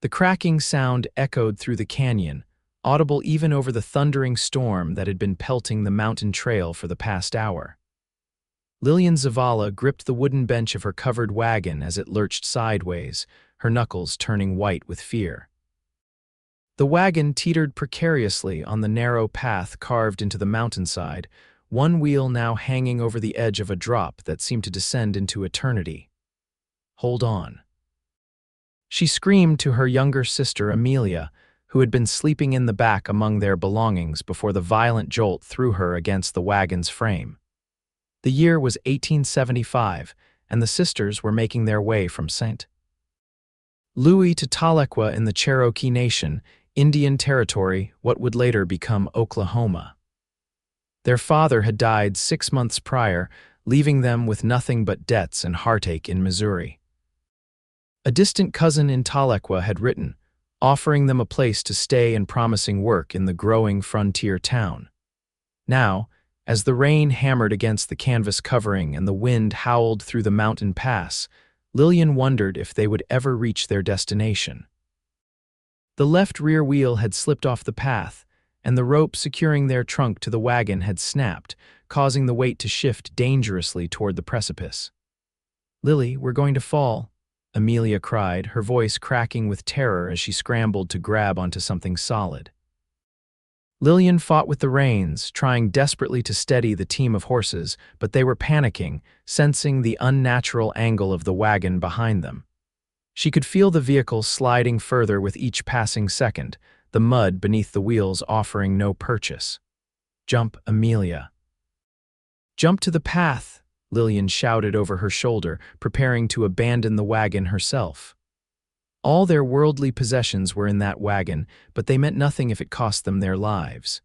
The cracking sound echoed through the canyon, audible even over the thundering storm that had been pelting the mountain trail for the past hour. Lillian Zavala gripped the wooden bench of her covered wagon as it lurched sideways, her knuckles turning white with fear. The wagon teetered precariously on the narrow path carved into the mountainside, one wheel now hanging over the edge of a drop that seemed to descend into eternity. "Hold on." She screamed to her younger sister Amelia, who had been sleeping in the back among their belongings before the violent jolt threw her against the wagon's frame. The year was 1875, and the sisters were making their way from St. Louis to Tahlequah in the Cherokee Nation, Indian Territory, what would later become Oklahoma. Their father had died 6 months prior, leaving them with nothing but debts and heartache in Missouri. A distant cousin in Tahlequah had written, offering them a place to stay and promising work in the growing frontier town. Now, as the rain hammered against the canvas covering and the wind howled through the mountain pass, Lillian wondered if they would ever reach their destination. The left rear wheel had slipped off the path, and the rope securing their trunk to the wagon had snapped, causing the weight to shift dangerously toward the precipice. "Lily, we're going to fall," Amelia cried, her voice cracking with terror as she scrambled to grab onto something solid. Lillian fought with the reins, trying desperately to steady the team of horses, but they were panicking, sensing the unnatural angle of the wagon behind them. She could feel the vehicle sliding further with each passing second, the mud beneath the wheels offering no purchase. "Jump, Amelia." "Jump to the path," Lillian shouted over her shoulder, preparing to abandon the wagon herself. All their worldly possessions were in that wagon, but they meant nothing if it cost them their lives.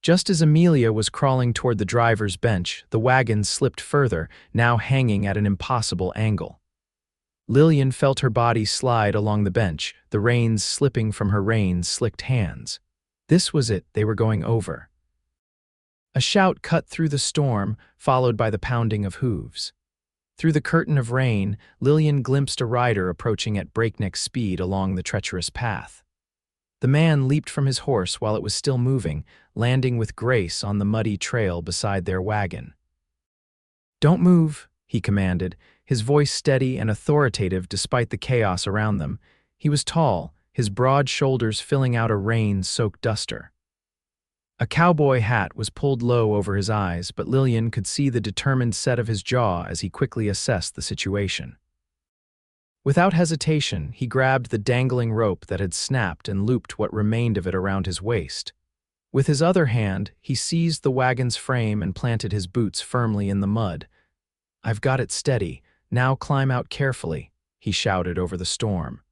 Just as Amelia was crawling toward the driver's bench, the wagon slipped further, now hanging at an impossible angle. Lillian felt her body slide along the bench, the reins slipping from her rain-slicked hands. This was it, they were going over. A shout cut through the storm, followed by the pounding of hooves. Through the curtain of rain, Lillian glimpsed a rider approaching at breakneck speed along the treacherous path. The man leaped from his horse while it was still moving, landing with grace on the muddy trail beside their wagon. "Don't move," he commanded, his voice steady and authoritative despite the chaos around them. He was tall, his broad shoulders filling out a rain-soaked duster. A cowboy hat was pulled low over his eyes, but Lillian could see the determined set of his jaw as he quickly assessed the situation. Without hesitation, he grabbed the dangling rope that had snapped and looped what remained of it around his waist. With his other hand, he seized the wagon's frame and planted his boots firmly in the mud. "I've got it steady. Now climb out carefully," he shouted over the storm.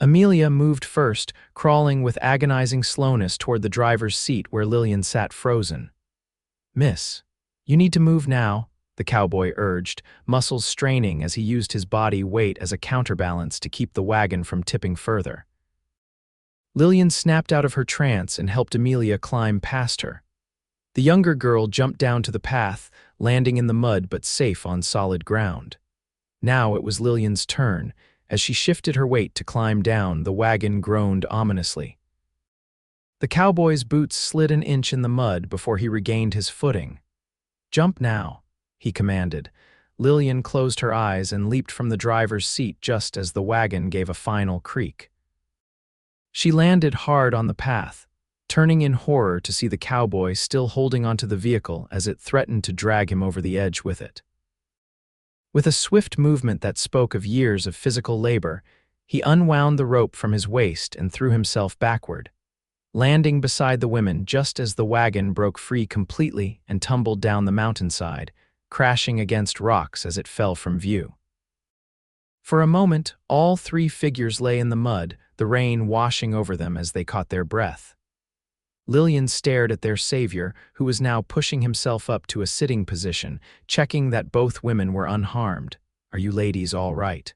Amelia moved first, crawling with agonizing slowness toward the driver's seat where Lillian sat frozen. "Miss, you need to move now," the cowboy urged, muscles straining as he used his body weight as a counterbalance to keep the wagon from tipping further. Lillian snapped out of her trance and helped Amelia climb past her. The younger girl jumped down to the path, landing in the mud but safe on solid ground. Now it was Lillian's turn. As she shifted her weight to climb down, the wagon groaned ominously. The cowboy's boots slid an inch in the mud before he regained his footing. "Jump now," he commanded. Lillian closed her eyes and leaped from the driver's seat just as the wagon gave a final creak. She landed hard on the path, turning in horror to see the cowboy still holding onto the vehicle as it threatened to drag him over the edge with it. With a swift movement that spoke of years of physical labor, he unwound the rope from his waist and threw himself backward, landing beside the women just as the wagon broke free completely and tumbled down the mountainside, crashing against rocks as it fell from view. For a moment, all three figures lay in the mud, the rain washing over them as they caught their breath. Lillian stared at their savior, who was now pushing himself up to a sitting position, checking that both women were unharmed. "Are you ladies all right?"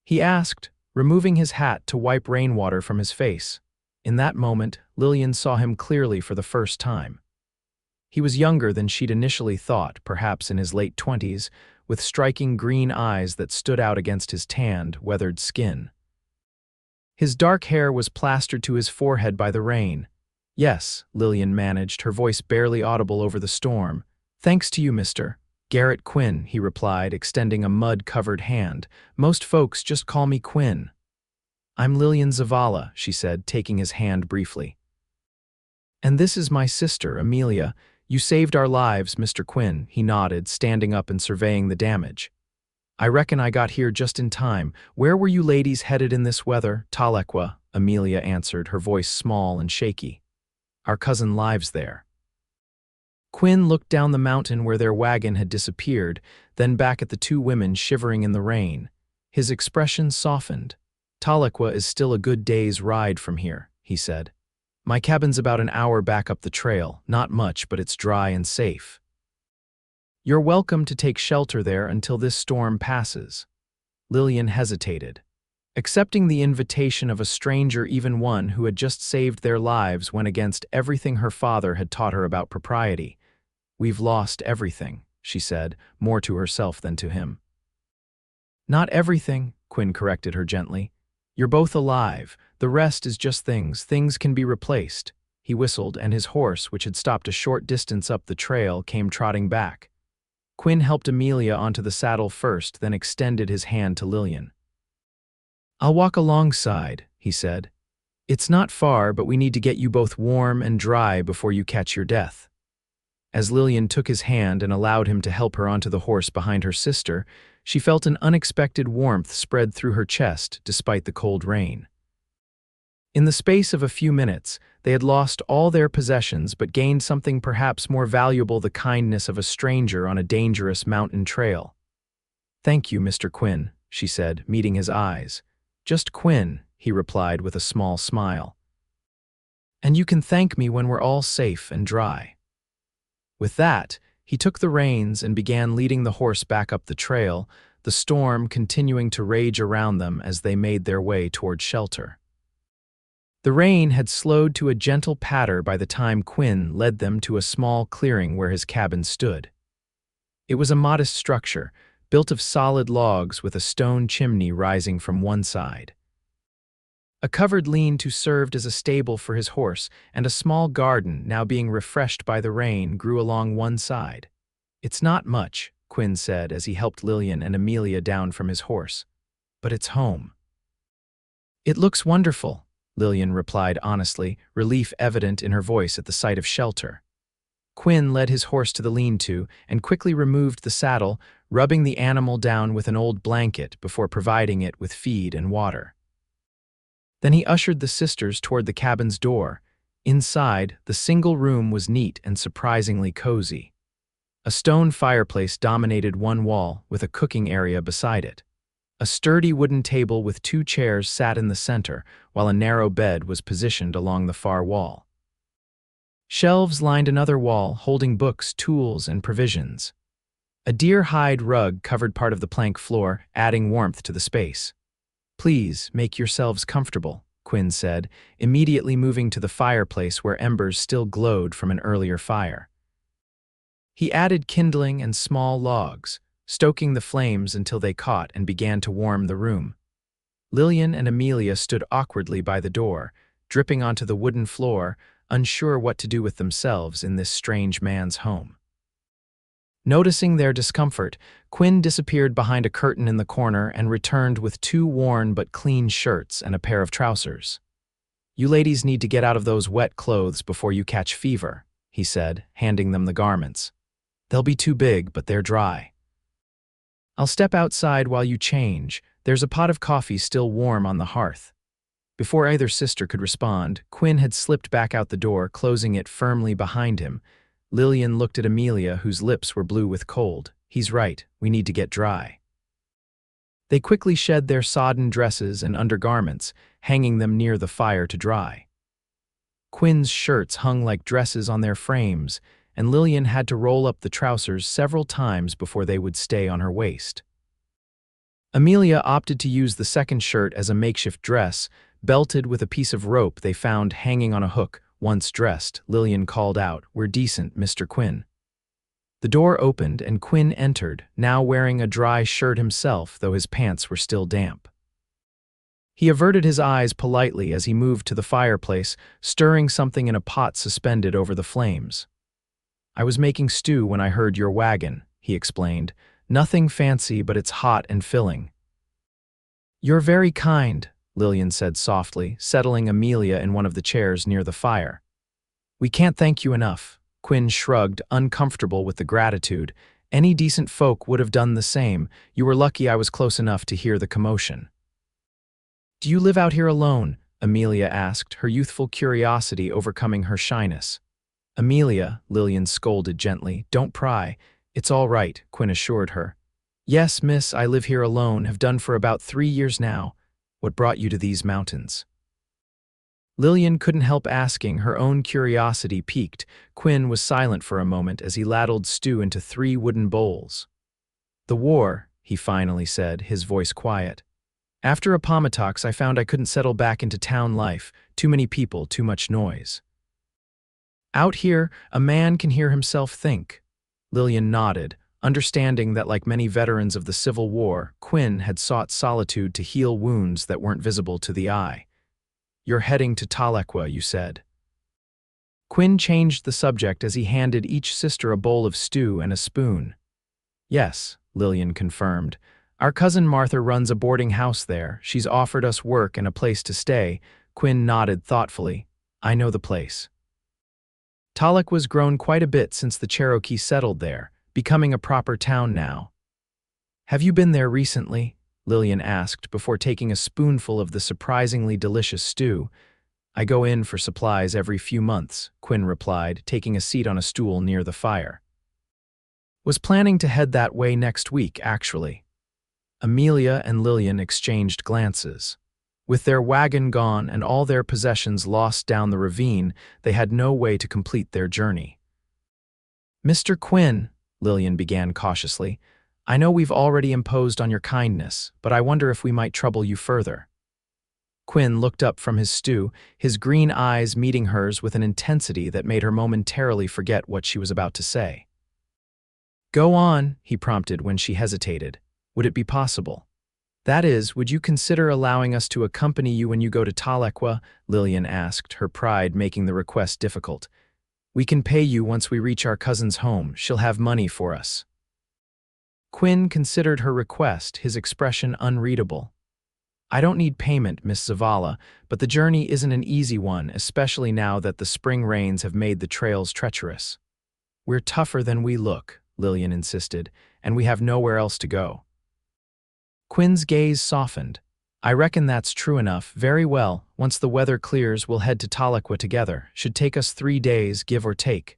he asked, removing his hat to wipe rainwater from his face. In that moment, Lillian saw him clearly for the first time. He was younger than she'd initially thought, perhaps in his late 20s, with striking green eyes that stood out against his tanned, weathered skin. His dark hair was plastered to his forehead by the rain. "Yes," Lillian managed, her voice barely audible over the storm. "Thanks to you, Mr. Garrett Quinn," he replied, extending a mud-covered hand. "Most folks just call me Quinn." "I'm Lillian Zavala," she said, taking his hand briefly. "And this is my sister, Amelia. You saved our lives, Mr. Quinn," he nodded, standing up and surveying the damage. "I reckon I got here just in time. Where were you ladies headed in this weather?" "Tahlequah," Amelia answered, her voice small and shaky. "Our cousin lives there." Quinn looked down the mountain where their wagon had disappeared, then back at the two women shivering in the rain. His expression softened. "Tahlequah is still a good day's ride from here," he said. "My cabin's about an hour back up the trail, not much, but it's dry and safe. You're welcome to take shelter there until this storm passes." Lillian hesitated. Accepting the invitation of a stranger, even one who had just saved their lives, went against everything her father had taught her about propriety. "We've lost everything," she said, more to herself than to him. "Not everything," Quinn corrected her gently. "You're both alive. The rest is just things. Things can be replaced." He whistled, and his horse, which had stopped a short distance up the trail, came trotting back. Quinn helped Amelia onto the saddle first, then extended his hand to Lillian. "I'll walk alongside," he said. "It's not far, but we need to get you both warm and dry before you catch your death." As Lillian took his hand and allowed him to help her onto the horse behind her sister, she felt an unexpected warmth spread through her chest despite the cold rain. In the space of a few minutes, they had lost all their possessions but gained something perhaps more valuable: the kindness of a stranger on a dangerous mountain trail. "Thank you, Mr. Quinn," she said, meeting his eyes. "Just Quinn," he replied with a small smile. "And you can thank me when we're all safe and dry." With that, he took the reins and began leading the horse back up the trail, the storm continuing to rage around them as they made their way toward shelter. The rain had slowed to a gentle patter by the time Quinn led them to a small clearing where his cabin stood. It was a modest structure, built of solid logs with a stone chimney rising from one side. A covered lean-to served as a stable for his horse, and a small garden, now being refreshed by the rain, grew along one side. "It's not much," Quinn said as he helped Lillian and Amelia down from his horse, "but it's home." "It looks wonderful," Lillian replied honestly, relief evident in her voice at the sight of shelter. Quinn led his horse to the lean-to and quickly removed the saddle, rubbing the animal down with an old blanket before providing it with feed and water. Then he ushered the sisters toward the cabin's door. Inside, the single room was neat and surprisingly cozy. A stone fireplace dominated one wall, with a cooking area beside it. A sturdy wooden table with two chairs sat in the center, while a narrow bed was positioned along the far wall. Shelves lined another wall, holding books, tools, and provisions. A deer hide rug covered part of the plank floor, adding warmth to the space. "Please, make yourselves comfortable," Quinn said, immediately moving to the fireplace where embers still glowed from an earlier fire. He added kindling and small logs, stoking the flames until they caught and began to warm the room. Lillian and Amelia stood awkwardly by the door, dripping onto the wooden floor, unsure what to do with themselves in this strange man's home. Noticing their discomfort, Quinn disappeared behind a curtain in the corner and returned with two worn but clean shirts and a pair of trousers. "You ladies need to get out of those wet clothes before you catch fever," he said, handing them the garments. "They'll be too big, but they're dry. I'll step outside while you change. There's a pot of coffee still warm on the hearth." Before either sister could respond, Quinn had slipped back out the door, closing it firmly behind him. Lillian looked at Amelia, whose lips were blue with cold. "He's right, we need to get dry." They quickly shed their sodden dresses and undergarments, hanging them near the fire to dry. Quinn's shirts hung like dresses on their frames, and Lillian had to roll up the trousers several times before they would stay on her waist. Amelia opted to use the second shirt as a makeshift dress, belted with a piece of rope they found hanging on a hook, Once dressed, Lillian called out, "We're decent, Mr. Quinn." The door opened and Quinn entered, now wearing a dry shirt himself, though his pants were still damp. He averted his eyes politely as he moved to the fireplace, stirring something in a pot suspended over the flames. "I was making stew when I heard your wagon," he explained. "Nothing fancy, but it's hot and filling." "You're very kind," Lillian said softly, settling Amelia in one of the chairs near the fire. "We can't thank you enough." Quinn shrugged, uncomfortable with the gratitude. "Any decent folk would have done the same. You were lucky I was close enough to hear the commotion." "Do you live out here alone?" Amelia asked, her youthful curiosity overcoming her shyness. "Amelia," Lillian scolded gently, "don't pry." "It's all right," Quinn assured her. "Yes, miss, I live here alone, have done for about 3 years now. What brought you to these mountains?" Lillian couldn't help asking, her own curiosity piqued. Quinn was silent for a moment as he ladled stew into 3 wooden bowls. "The war," he finally said, his voice quiet. "After Appomattox, I found I couldn't settle back into town life. Too many people, too much noise. Out here, a man can hear himself think." Lillian nodded, understanding that like many veterans of the Civil War, Quinn had sought solitude to heal wounds that weren't visible to the eye. "You're heading to Tahlequah, you said." Quinn changed the subject as he handed each sister a bowl of stew and a spoon. "Yes," Lillian confirmed. "Our cousin Martha runs a boarding house there. She's offered us work and a place to stay." Quinn nodded thoughtfully. "I know the place." Tahlequah's grown quite a bit since the Cherokee settled there, becoming a proper town now. "Have you been there recently?" Lillian asked before taking a spoonful of the surprisingly delicious stew. "I go in for supplies every few months," Quinn replied, taking a seat on a stool near the fire. "Was planning to head that way next week, actually." Amelia and Lillian exchanged glances. With their wagon gone and all their possessions lost down the ravine, they had no way to complete their journey. "Mr. Quinn," Lillian began cautiously, "I know we've already imposed on your kindness, but I wonder if we might trouble you further." Quinn looked up from his stew, his green eyes meeting hers with an intensity that made her momentarily forget what she was about to say. "Go on," he prompted when she hesitated. "Would it be possible? That is, would you consider allowing us to accompany you when you go to Tahlequah?" Lillian asked, her pride making the request difficult. "We can pay you once we reach our cousin's home. She'll have money for us." Quinn considered her request, his expression unreadable. "I don't need payment, Miss Zavala, but the journey isn't an easy one, especially now that the spring rains have made the trails treacherous." "We're tougher than we look," Lillian insisted, "and we have nowhere else to go." Quinn's gaze softened. "I reckon that's true enough. Very well. Once the weather clears, we'll head to Tahlequah together. Should take us 3 days, give or take."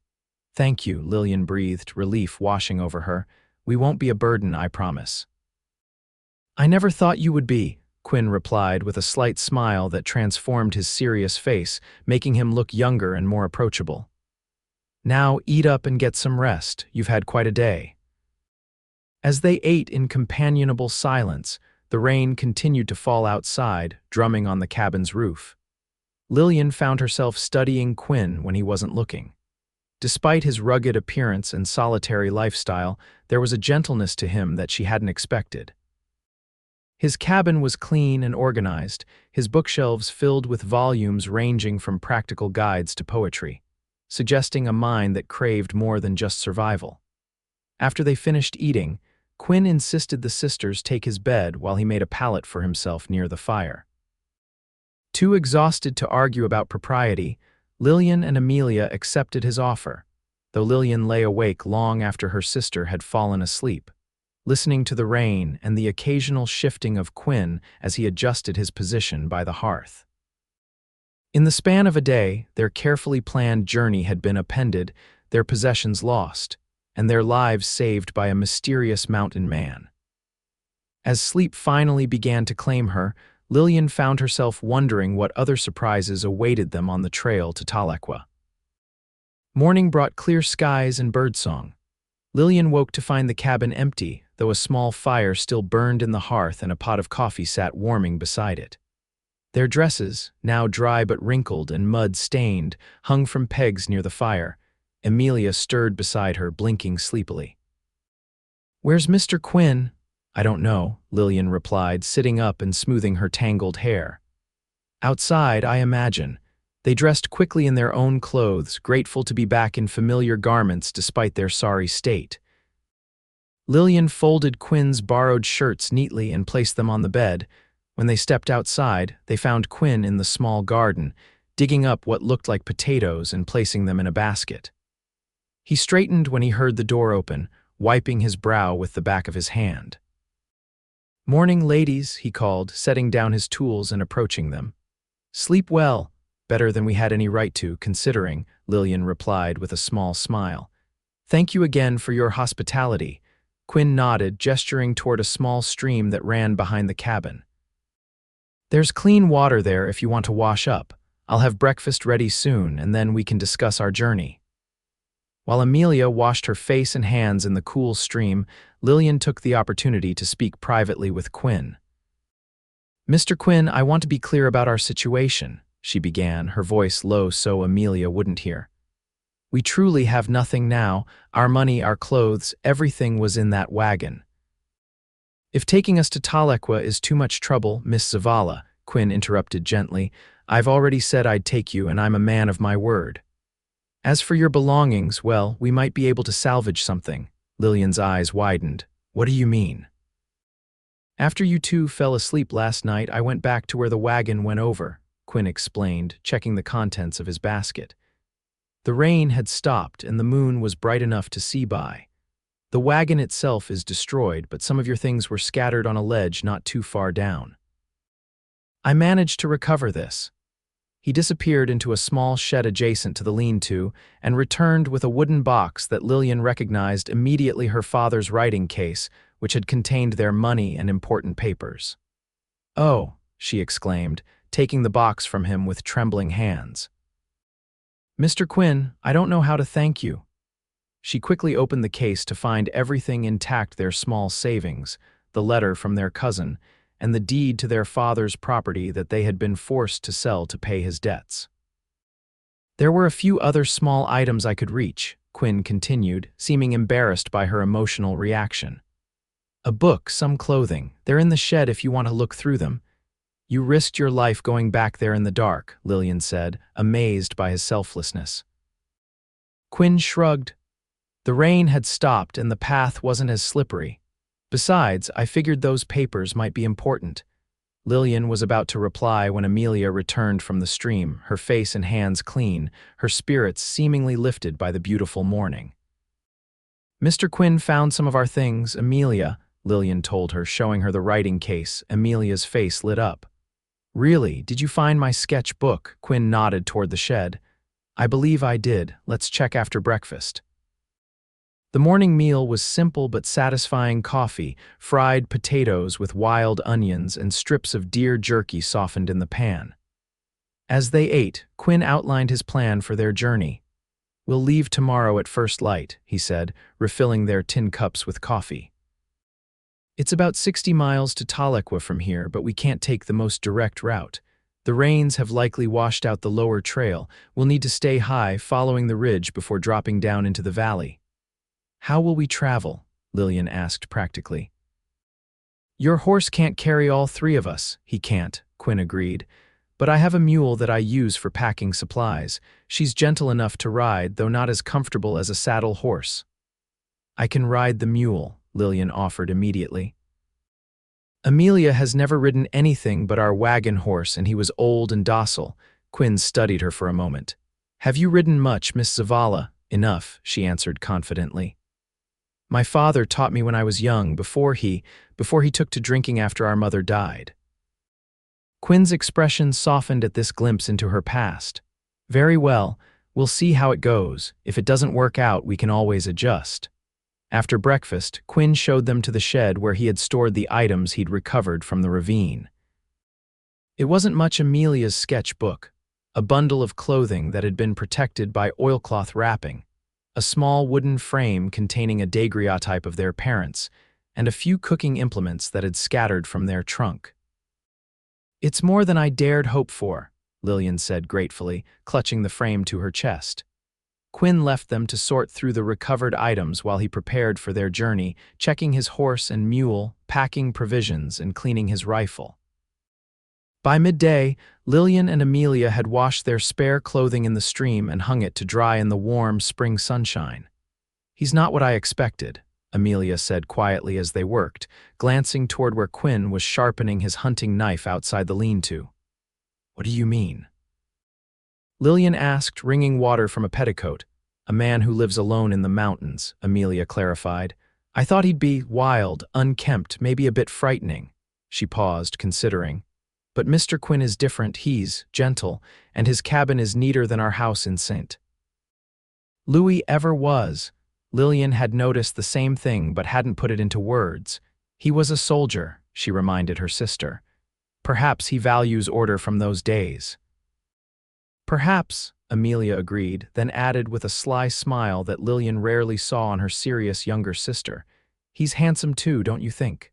"Thank you," Lillian breathed, relief washing over her. "We won't be a burden, I promise." "I never thought you would be," Quinn replied with a slight smile that transformed his serious face, making him look younger and more approachable. "Now eat up and get some rest. You've had quite a day." As they ate in companionable silence, the rain continued to fall outside, drumming on the cabin's roof. Lillian found herself studying Quinn when he wasn't looking. Despite his rugged appearance and solitary lifestyle, there was a gentleness to him that she hadn't expected. His cabin was clean and organized, his bookshelves filled with volumes ranging from practical guides to poetry, suggesting a mind that craved more than just survival. After they finished eating, Quinn insisted the sisters take his bed while he made a pallet for himself near the fire. Too exhausted to argue about propriety, Lillian and Amelia accepted his offer, though Lillian lay awake long after her sister had fallen asleep, listening to the rain and the occasional shifting of Quinn as he adjusted his position by the hearth. In the span of a day, their carefully planned journey had been upended, their possessions lost, and their lives saved by a mysterious mountain man. As sleep finally began to claim her, Lillian found herself wondering what other surprises awaited them on the trail to Tahlequah. Morning brought clear skies and birdsong. Lillian woke to find the cabin empty, though a small fire still burned in the hearth and a pot of coffee sat warming beside it. Their dresses, now dry but wrinkled and mud-stained, hung from pegs near the fire. Amelia stirred beside her, blinking sleepily. "Where's Mr. Quinn?" "I don't know," Lillian replied, sitting up and smoothing her tangled hair. "Outside, I imagine." They dressed quickly in their own clothes, grateful to be back in familiar garments despite their sorry state. Lillian folded Quinn's borrowed shirts neatly and placed them on the bed. When they stepped outside, they found Quinn in the small garden, digging up what looked like potatoes and placing them in a basket. He straightened when he heard the door open, wiping his brow with the back of his hand. "Morning, ladies," he called, setting down his tools and approaching them. "Sleep well." "Better than we had any right to, considering," Lillian replied with a small smile. "Thank you again for your hospitality." Quinn nodded, gesturing toward a small stream that ran behind the cabin. "There's clean water there if you want to wash up. I'll have breakfast ready soon, and then we can discuss our journey." While Amelia washed her face and hands in the cool stream, Lillian took the opportunity to speak privately with Quinn. "Mr. Quinn, I want to be clear about our situation," she began, her voice low so Amelia wouldn't hear. "We truly have nothing now. Our money, our clothes, everything was in that wagon." "If taking us to Tahlequah is too much trouble, Miss Zavala," Quinn interrupted gently, "I've already said I'd take you, and I'm a man of my word. As for your belongings, well, we might be able to salvage something." Lillian's eyes widened. "What do you mean?" "After you two fell asleep last night, I went back to where the wagon went over," Quinn explained, checking the contents of his basket. "The rain had stopped and the moon was bright enough to see by. The wagon itself is destroyed, but some of your things were scattered on a ledge not too far down. I managed to recover this." He disappeared into a small shed adjacent to the lean-to and returned with a wooden box that Lillian recognized immediately her father's writing case, which had contained their money and important papers. "Oh," she exclaimed, taking the box from him with trembling hands. "Mr. Quinn, I don't know how to thank you." She quickly opened the case to find everything intact: their small savings, the letter from their cousin, and the deed to their father's property that they had been forced to sell to pay his debts. "There were a few other small items I could reach," Quinn continued, seeming embarrassed by her emotional reaction. "A book, some clothing. They're in the shed if you want to look through them." "You risked your life going back there in the dark," Lillian said, amazed by his selflessness. Quinn shrugged. "The rain had stopped and the path wasn't as slippery. Besides, I figured those papers might be important." Lillian was about to reply when Amelia returned from the stream, her face and hands clean, her spirits seemingly lifted by the beautiful morning. "Mr. Quinn found some of our things, Amelia," Lillian told her, showing her the writing case. Amelia's face lit up. "Really? Did you find my sketch book?" Quinn nodded toward the shed. "I believe I did. Let's check after breakfast." The morning meal was simple but satisfying: coffee, fried potatoes with wild onions, and strips of deer jerky softened in the pan. As they ate, Quinn outlined his plan for their journey. "We'll leave tomorrow at first light," he said, refilling their tin cups with coffee. "It's about 60 miles to Tahlequah from here, but we can't take the most direct route. The rains have likely washed out the lower trail. We'll need to stay high, following the ridge before dropping down into the valley." "How will we travel?" Lillian asked practically. "Your horse can't carry all three of us." "He can't," Quinn agreed. "But I have a mule that I use for packing supplies. She's gentle enough to ride, though not as comfortable as a saddle horse." "I can ride the mule," Lillian offered immediately. "Amelia has never ridden anything but our wagon horse, and he was old and docile." Quinn studied her for a moment. "Have you ridden much, Miss Zavala?" "Enough," she answered confidently. "My father taught me when I was young, before he took to drinking after our mother died." Quinn's expression softened at this glimpse into her past. "Very well, we'll see how it goes. If it doesn't work out, we can always adjust." After breakfast, Quinn showed them to the shed where he had stored the items he'd recovered from the ravine. It wasn't much: Amelia's sketch book, a bundle of clothing that had been protected by oilcloth wrapping, a small wooden frame containing a daguerreotype of their parents, and a few cooking implements that had scattered from their trunk. It's more than I dared hope for, Lillian said gratefully, clutching the frame to her chest. Quinn left them to sort through the recovered items while he prepared for their journey, checking his horse and mule, packing provisions, and cleaning his rifle. By midday, Lillian and Amelia had washed their spare clothing in the stream and hung it to dry in the warm spring sunshine. "He's not what I expected," Amelia said quietly as they worked, glancing toward where Quinn was sharpening his hunting knife outside the lean-to. "What do you mean?" Lillian asked, wringing water from a petticoat. "A man who lives alone in the mountains," Amelia clarified. "I thought he'd be wild, unkempt, maybe a bit frightening." She paused, considering. "But Mr. Quinn is different. He's gentle, and his cabin is neater than our house in St. Louis ever was." Lillian had noticed the same thing but hadn't put it into words. "He was a soldier," she reminded her sister. "Perhaps he values order from those days." "Perhaps," Amelia agreed, then added with a sly smile that Lillian rarely saw on her serious younger sister. "He's handsome too, don't you think?"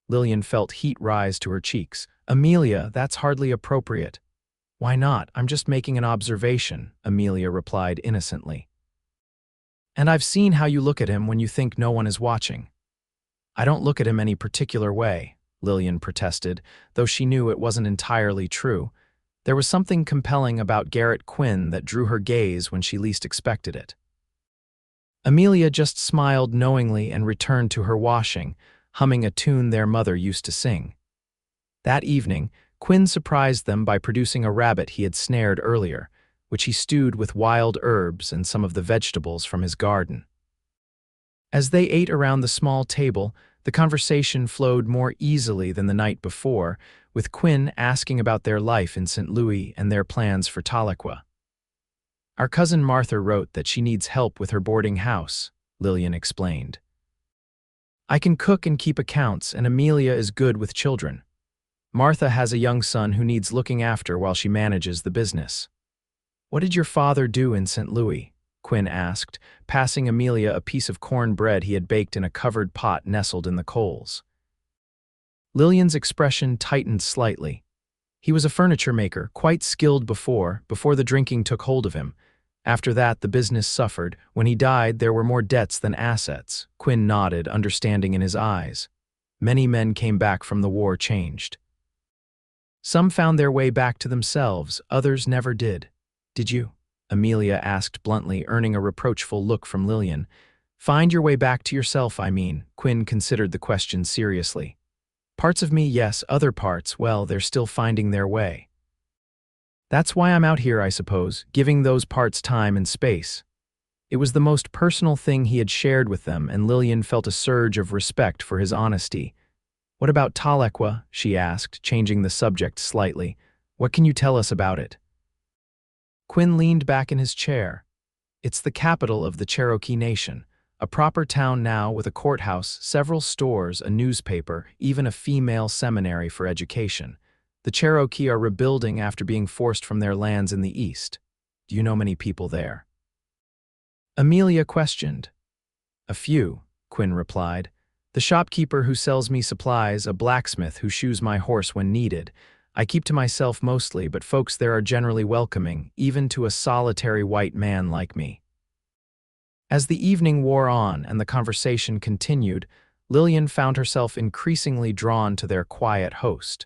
Lillian felt heat rise to her cheeks. "Amelia, that's hardly appropriate." "Why not? I'm just making an observation," Amelia replied innocently. "And I've seen how you look at him when you think no one is watching." "I don't look at him any particular way," Lillian protested, though she knew it wasn't entirely true. There was something compelling about Garrett Quinn that drew her gaze when she least expected it. Amelia just smiled knowingly and returned to her washing, humming a tune their mother used to sing. That evening, Quinn surprised them by producing a rabbit he had snared earlier, which he stewed with wild herbs and some of the vegetables from his garden. As they ate around the small table, the conversation flowed more easily than the night before, with Quinn asking about their life in St. Louis and their plans for Tahlequah. "Our cousin Martha wrote that she needs help with her boarding house," Lillian explained. "I can cook and keep accounts, and Amelia is good with children. Martha has a young son who needs looking after while she manages the business." "What did your father do in St. Louis?" Quinn asked, passing Amelia a piece of cornbread he had baked in a covered pot nestled in the coals. Lillian's expression tightened slightly. "He was a furniture maker, quite skilled before the drinking took hold of him. After that, the business suffered. When he died, there were more debts than assets." Quinn nodded, understanding in his eyes. "Many men came back from the war changed. Some found their way back to themselves, others never did. Did you?" Amelia asked bluntly, earning a reproachful look from Lillian. "Find your way back to yourself, I mean." Quinn considered the question seriously. "Parts of me, yes. Other parts, well, they're still finding their way. That's why I'm out here, I suppose, giving those parts time and space." It was the most personal thing he had shared with them, and Lillian felt a surge of respect for his honesty. "What about Tahlequah?" she asked, changing the subject slightly. "What can you tell us about it?" Quinn leaned back in his chair. "It's the capital of the Cherokee Nation, a proper town now with a courthouse, several stores, a newspaper, even a female seminary for education. The Cherokee are rebuilding after being forced from their lands in the east. Do you know many people there?" Amelia questioned. "A few," Quinn replied. "The shopkeeper who sells me supplies, a blacksmith who shoes my horse when needed. I keep to myself mostly, but folks there are generally welcoming, even to a solitary white man like me." As the evening wore on and the conversation continued, Lillian found herself increasingly drawn to their quiet host.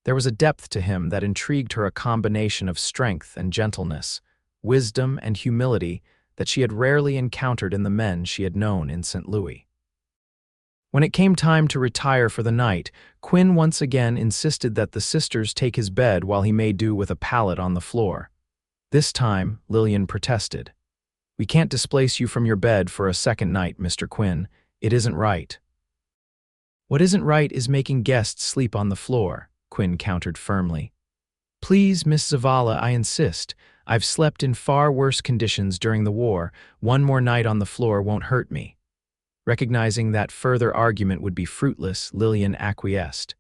There was a depth to him that intrigued her, a combination of strength and gentleness, wisdom and humility that she had rarely encountered in the men she had known in St. Louis. When it came time to retire for the night, Quinn once again insisted that the sisters take his bed while he made do with a pallet on the floor. This time, Lillian protested. "We can't displace you from your bed for a second night, Mr. Quinn. It isn't right." "What isn't right is making guests sleep on the floor," Quinn countered firmly. "Please, Miss Zavala, I insist. I've slept in far worse conditions during the war. One more night on the floor won't hurt me." Recognizing that further argument would be fruitless, Lillian acquiesced.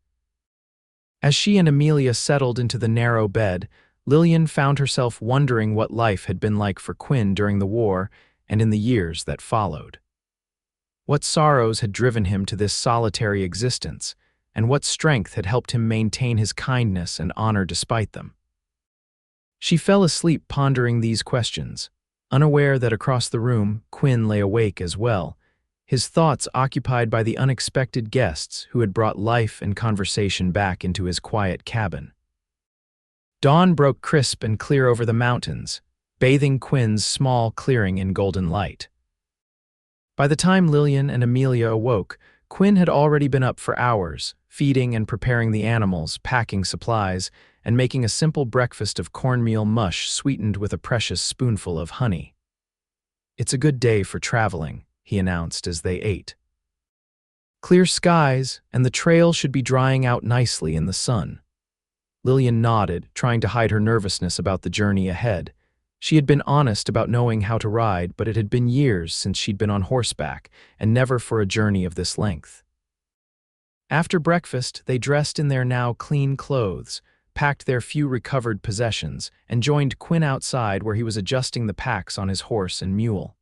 As she and Amelia settled into the narrow bed, Lillian found herself wondering what life had been like for Quinn during the war and in the years that followed. What sorrows had driven him to this solitary existence, and what strength had helped him maintain his kindness and honor despite them. She fell asleep pondering these questions, unaware that across the room Quinn lay awake as well, his thoughts occupied by the unexpected guests who had brought life and conversation back into his quiet cabin. Dawn broke crisp and clear over the mountains, bathing Quinn's small clearing in golden light. By the time Lillian and Amelia awoke, Quinn had already been up for hours, feeding and preparing the animals, packing supplies, and making a simple breakfast of cornmeal mush sweetened with a precious spoonful of honey. "It's a good day for traveling," he announced as they ate. "Clear skies, and the trail should be drying out nicely in the sun." Lillian nodded, trying to hide her nervousness about the journey ahead. She had been honest about knowing how to ride, but it had been years since she'd been on horseback, and never for a journey of this length. After breakfast, they dressed in their now clean clothes, packed their few recovered possessions, and joined Quinn outside where he was adjusting the packs on his horse and mule.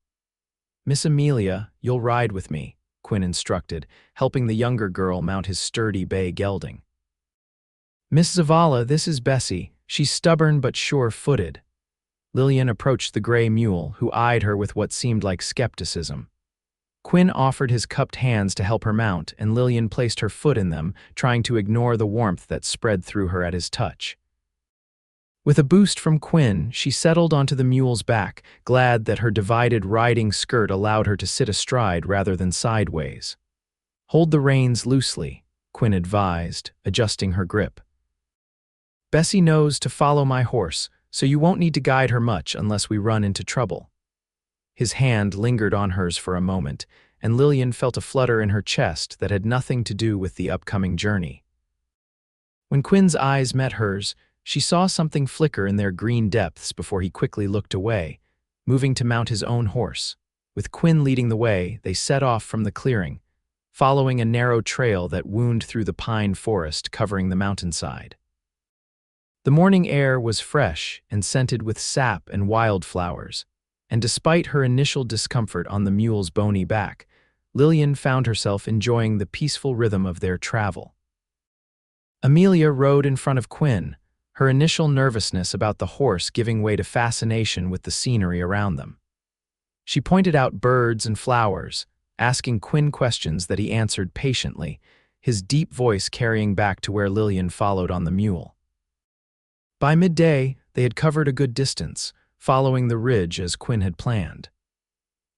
"Miss Amelia, you'll ride with me," Quinn instructed, helping the younger girl mount his sturdy bay gelding. "Miss Zavala, this is Bessie. She's stubborn but sure-footed." Lillian approached the gray mule, who eyed her with what seemed like skepticism. Quinn offered his cupped hands to help her mount, and Lillian placed her foot in them, trying to ignore the warmth that spread through her at his touch. With a boost from Quinn, she settled onto the mule's back, glad that her divided riding skirt allowed her to sit astride rather than sideways. "Hold the reins loosely," Quinn advised, adjusting her grip. "Bessie knows to follow my horse, so you won't need to guide her much unless we run into trouble." His hand lingered on hers for a moment, and Lillian felt a flutter in her chest that had nothing to do with the upcoming journey. When Quinn's eyes met hers, she saw something flicker in their green depths before he quickly looked away, moving to mount his own horse. With Quinn leading the way, they set off from the clearing, following a narrow trail that wound through the pine forest covering the mountainside. The morning air was fresh and scented with sap and wildflowers, and despite her initial discomfort on the mule's bony back, Lillian found herself enjoying the peaceful rhythm of their travel. Amelia rode in front of Quinn, her initial nervousness about the horse giving way to fascination with the scenery around them. She pointed out birds and flowers, asking Quinn questions that he answered patiently, his deep voice carrying back to where Lillian followed on the mule. By midday, they had covered a good distance, following the ridge as Quinn had planned.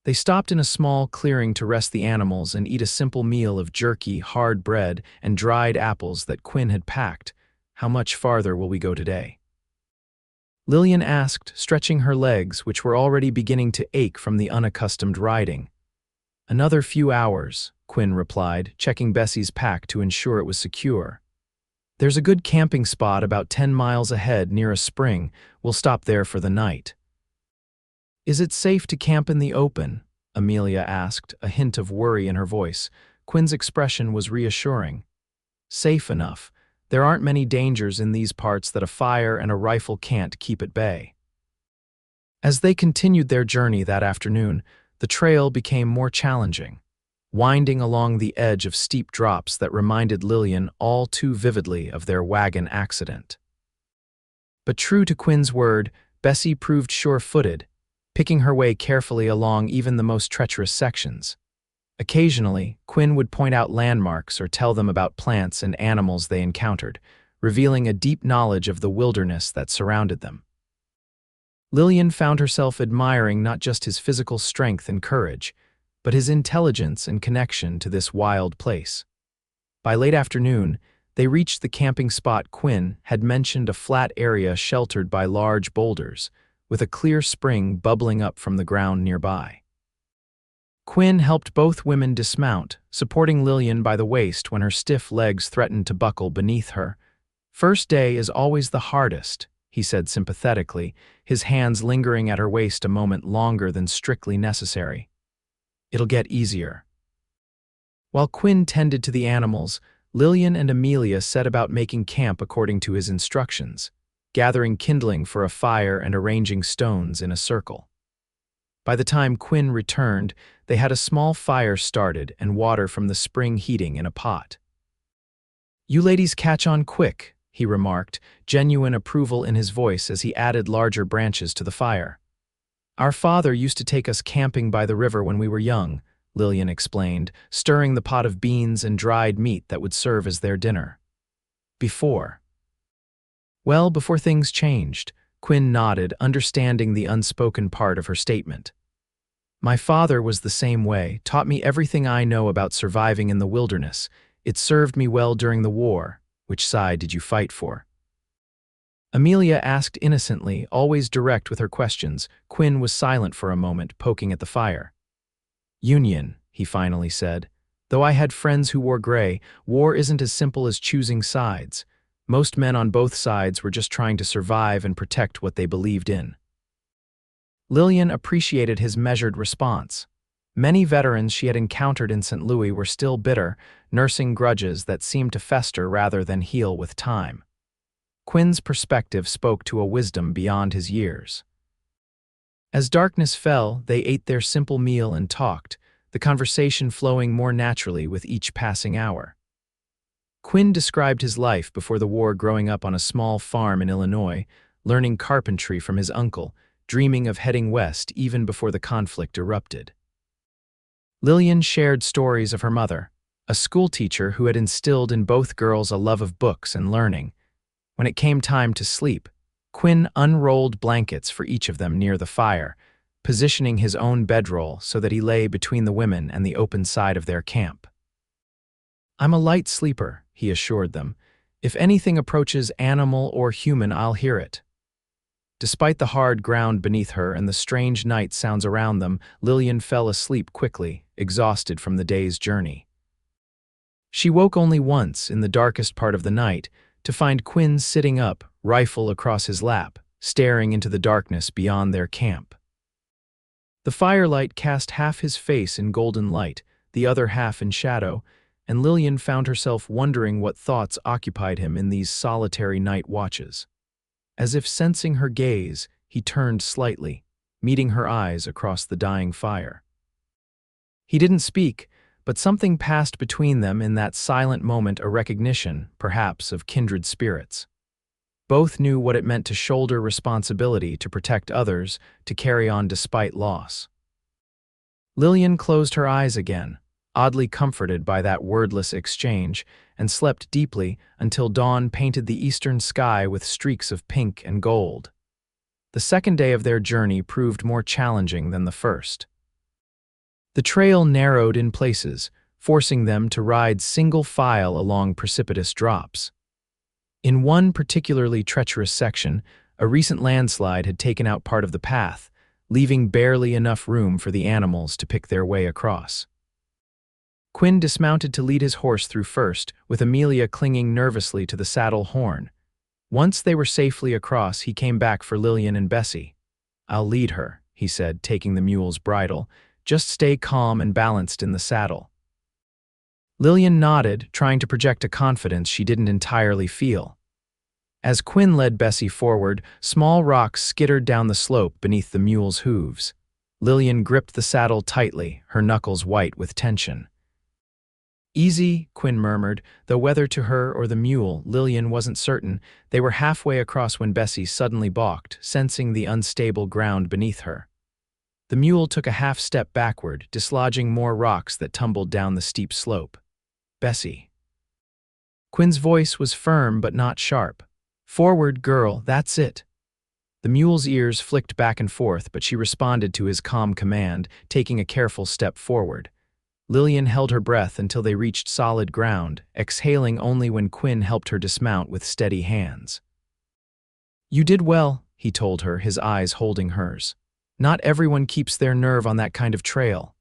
They stopped in a small clearing to rest the animals and eat a simple meal of jerky, hard bread, and dried apples that Quinn had packed. "How much farther will we go today?" Lillian asked, stretching her legs, which were already beginning to ache from the unaccustomed riding. "Another few hours," Quinn replied, checking Bessie's pack to ensure it was secure. "There's a good camping spot about 10 miles ahead near a spring. We'll stop there for the night." "Is it safe to camp in the open?" Amelia asked, a hint of worry in her voice. Quinn's expression was reassuring. "Safe enough. There aren't many dangers in these parts that a fire and a rifle can't keep at bay." As they continued their journey that afternoon, the trail became more challenging, winding along the edge of steep drops that reminded Lillian all too vividly of their wagon accident. But true to Quinn's word, Bessie proved sure-footed, picking her way carefully along even the most treacherous sections. Occasionally, Quinn would point out landmarks or tell them about plants and animals they encountered, revealing a deep knowledge of the wilderness that surrounded them. Lillian found herself admiring not just his physical strength and courage, but his intelligence and connection to this wild place. By late afternoon, they reached the camping spot Quinn had mentioned, a flat area sheltered by large boulders, with a clear spring bubbling up from the ground nearby. Quinn helped both women dismount, supporting Lillian by the waist when her stiff legs threatened to buckle beneath her. "First day is always the hardest," he said sympathetically, his hands lingering at her waist a moment longer than strictly necessary. "It'll get easier." While Quinn tended to the animals, Lillian and Amelia set about making camp according to his instructions, gathering kindling for a fire and arranging stones in a circle. By the time Quinn returned, they had a small fire started and water from the spring heating in a pot. "You ladies catch on quick," he remarked, genuine approval in his voice as he added larger branches to the fire. "Our father used to take us camping by the river when we were young," Lillian explained, stirring the pot of beans and dried meat that would serve as their dinner. "Before." "Well, before things changed," Quinn nodded, understanding the unspoken part of her statement. "My father was the same way, taught me everything I know about surviving in the wilderness. It served me well during the war. Which side did you fight for?" Amelia asked innocently, always direct with her questions. Quinn was silent for a moment, poking at the fire. "Union," he finally said. "Though I had friends who wore gray, war isn't as simple as choosing sides. Most men on both sides were just trying to survive and protect what they believed in." Lillian appreciated his measured response. Many veterans she had encountered in St. Louis were still bitter, nursing grudges that seemed to fester rather than heal with time. Quinn's perspective spoke to a wisdom beyond his years. As darkness fell, they ate their simple meal and talked, the conversation flowing more naturally with each passing hour. Quinn described his life before the war, growing up on a small farm in Illinois, learning carpentry from his uncle, dreaming of heading west even before the conflict erupted. Lillian shared stories of her mother, a schoolteacher who had instilled in both girls a love of books and learning. When it came time to sleep, Quinn unrolled blankets for each of them near the fire, positioning his own bedroll so that he lay between the women and the open side of their camp. "I'm a light sleeper," he assured them. "If anything approaches animal or human, I'll hear it." Despite the hard ground beneath her and the strange night sounds around them, Lillian fell asleep quickly, exhausted from the day's journey. She woke only once, in the darkest part of the night, to find Quinn sitting up, rifle across his lap, staring into the darkness beyond their camp. The firelight cast half his face in golden light, the other half in shadow, and Lillian found herself wondering what thoughts occupied him in these solitary night watches. As if sensing her gaze, he turned slightly, meeting her eyes across the dying fire. He didn't speak, but something passed between them in that silent moment, a recognition, perhaps, of kindred spirits. Both knew what it meant to shoulder responsibility, to protect others, to carry on despite loss. Lillian closed her eyes again, oddly comforted by that wordless exchange, and slept deeply until dawn painted the eastern sky with streaks of pink and gold. The second day of their journey proved more challenging than the first. The trail narrowed in places, forcing them to ride single file along precipitous drops. In one particularly treacherous section, a recent landslide had taken out part of the path, leaving barely enough room for the animals to pick their way across. Quinn dismounted to lead his horse through first, with Amelia clinging nervously to the saddle horn. Once they were safely across, he came back for Lillian and Bessie. "I'll lead her," he said, taking the mule's bridle. "Just stay calm and balanced in the saddle." Lillian nodded, trying to project a confidence she didn't entirely feel. As Quinn led Bessie forward, small rocks skittered down the slope beneath the mule's hooves. Lillian gripped the saddle tightly, her knuckles white with tension. "Easy," Quinn murmured, though whether to her or the mule, Lillian wasn't certain. They were halfway across when Bessie suddenly balked, sensing the unstable ground beneath her. The mule took a half step backward, dislodging more rocks that tumbled down the steep slope. "Bessie." Quinn's voice was firm but not sharp. "Forward, girl, that's it." The mule's ears flicked back and forth, but she responded to his calm command, taking a careful step forward. Lillian held her breath until they reached solid ground, exhaling only when Quinn helped her dismount with steady hands. "You did well," he told her, his eyes holding hers. "Not everyone keeps their nerve on that kind of trail."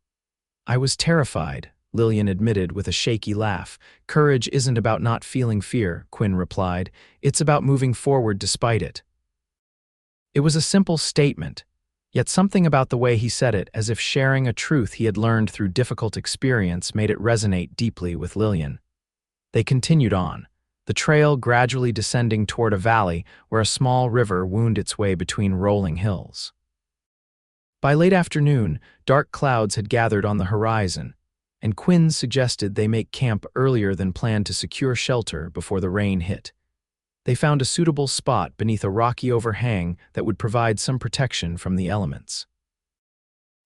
"I was terrified," Lillian admitted with a shaky laugh. "Courage isn't about not feeling fear," Quinn replied. "It's about moving forward despite it." It was a simple statement, yet something about the way he said it, as if sharing a truth he had learned through difficult experience, made it resonate deeply with Lillian. They continued on, the trail gradually descending toward a valley where a small river wound its way between rolling hills. By late afternoon, dark clouds had gathered on the horizon. and Quinn suggested they make camp earlier than planned to secure shelter before the rain hit. They found a suitable spot beneath a rocky overhang that would provide some protection from the elements.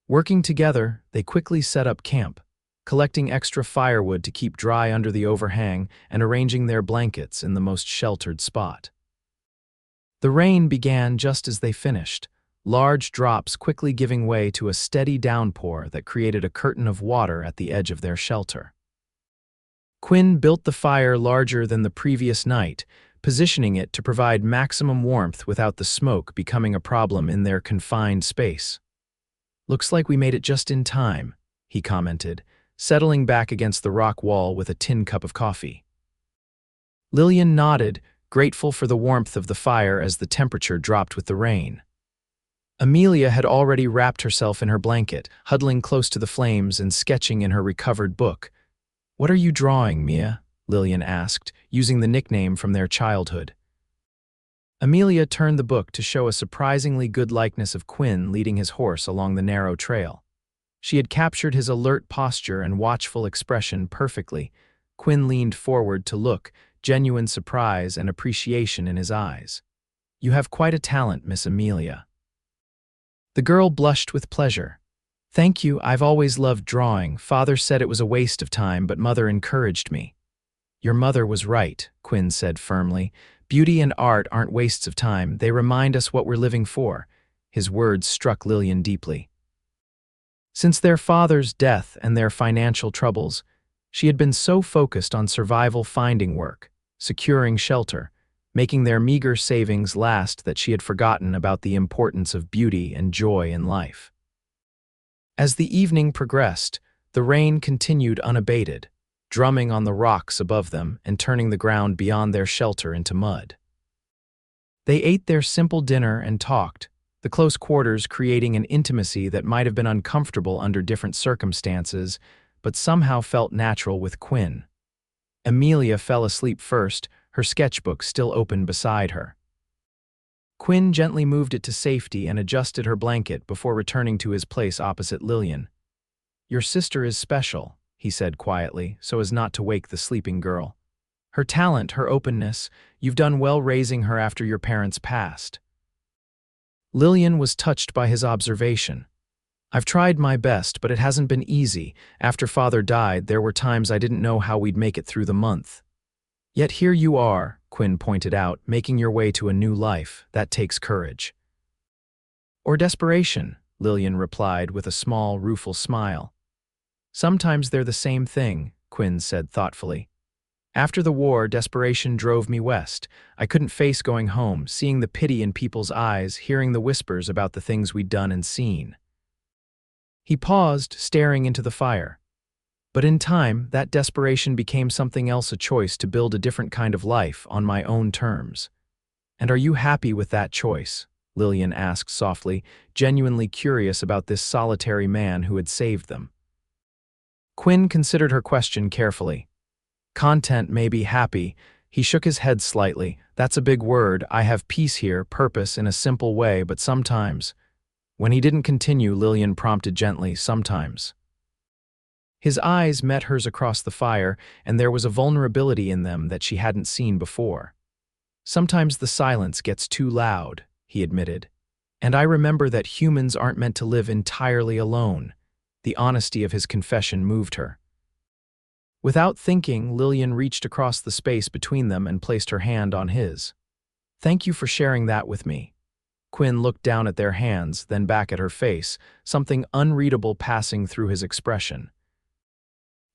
Working together, they quickly set up camp, collecting extra firewood to keep dry under the overhang and arranging their blankets in the most sheltered spot. The rain began just as they finished, large drops quickly giving way to a steady downpour that created a curtain of water at the edge of their shelter. Quinn built the fire larger than the previous night, positioning it to provide maximum warmth without the smoke becoming a problem in their confined space. "Looks like we made it just in time," he commented, settling back against the rock wall with a tin cup of coffee. Lillian nodded, grateful for the warmth of the fire as the temperature dropped with the rain. Amelia had already wrapped herself in her blanket, huddling close to the flames and sketching in her recovered book. "What are you drawing, Mia?" Lillian asked, using the nickname from their childhood. Amelia turned the book to show a surprisingly good likeness of Quinn leading his horse along the narrow trail. She had captured his alert posture and watchful expression perfectly. Quinn leaned forward to look, genuine surprise and appreciation in his eyes. "You have quite a talent, Miss Amelia." The girl blushed with pleasure. "Thank you, I've always loved drawing. Father said it was a waste of time, but Mother encouraged me." "Your mother was right," Quinn said firmly. "Beauty and art aren't wastes of time, they remind us what we're living for." His words struck Lillian deeply. Since their father's death and their financial troubles, she had been so focused on survival, finding work, securing shelter, making their meager savings last that she had forgotten about the importance of beauty and joy in life. As the evening progressed, the rain continued unabated, drumming on the rocks above them and turning the ground beyond their shelter into mud. They ate their simple dinner and talked, the close quarters creating an intimacy that might have been uncomfortable under different circumstances, but somehow felt natural with Quinn. Amelia fell asleep first, her sketchbook still open beside her. Quinn gently moved it to safety and adjusted her blanket before returning to his place opposite Lillian. "Your sister is special," he said quietly, so as not to wake the sleeping girl. "Her talent, her openness, you've done well raising her after your parents passed." Lillian was touched by his observation. "I've tried my best, but it hasn't been easy. After Father died, there were times I didn't know how we'd make it through the month." "Yet here you are," Quinn pointed out, "making your way to a new life. That takes courage." "Or desperation," Lillian replied with a small, rueful smile. "Sometimes they're the same thing," Quinn said thoughtfully. "After the war, desperation drove me west. I couldn't face going home, seeing the pity in people's eyes, hearing the whispers about the things we'd done and seen." He paused, staring into the fire. "But in time, that desperation became something else, a choice to build a different kind of life on my own terms." "And are you happy with that choice?" Lillian asked softly, genuinely curious about this solitary man who had saved them. Quinn considered her question carefully. "Content may be happy." He shook his head slightly. "That's a big word. I have peace here, purpose in a simple way, but sometimes—" When he didn't continue, Lillian prompted gently, "Sometimes." His eyes met hers across the fire, and there was a vulnerability in them that she hadn't seen before. "Sometimes the silence gets too loud," he admitted. "And I remember that humans aren't meant to live entirely alone." The honesty of his confession moved her. Without thinking, Lillian reached across the space between them and placed her hand on his. "Thank you for sharing that with me." Quinn looked down at their hands, then back at her face, something unreadable passing through his expression.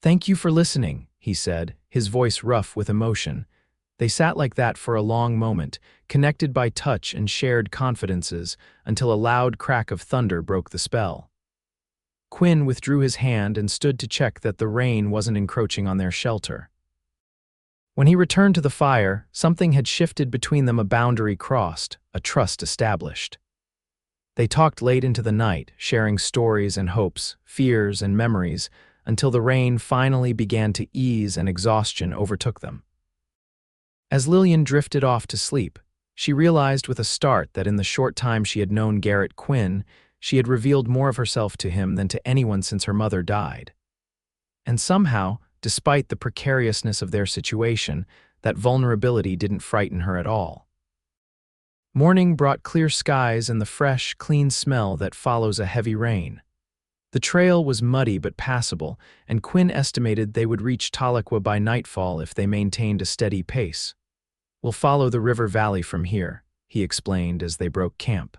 "Thank you for listening," he said, his voice rough with emotion. They sat like that for a long moment, connected by touch and shared confidences, until a loud crack of thunder broke the spell. Quinn withdrew his hand and stood to check that the rain wasn't encroaching on their shelter. When he returned to the fire, something had shifted between them, a boundary crossed, a trust established. They talked late into the night, sharing stories and hopes, fears and memories, until the rain finally began to ease and exhaustion overtook them. As Lillian drifted off to sleep, she realized with a start that in the short time she had known Garrett Quinn, she had revealed more of herself to him than to anyone since her mother died. And somehow, despite the precariousness of their situation, that vulnerability didn't frighten her at all. Morning brought clear skies and the fresh, clean smell that follows a heavy rain. The trail was muddy but passable, and Quinn estimated they would reach Tahlequah by nightfall if they maintained a steady pace. "We'll follow the river valley from here," he explained as they broke camp.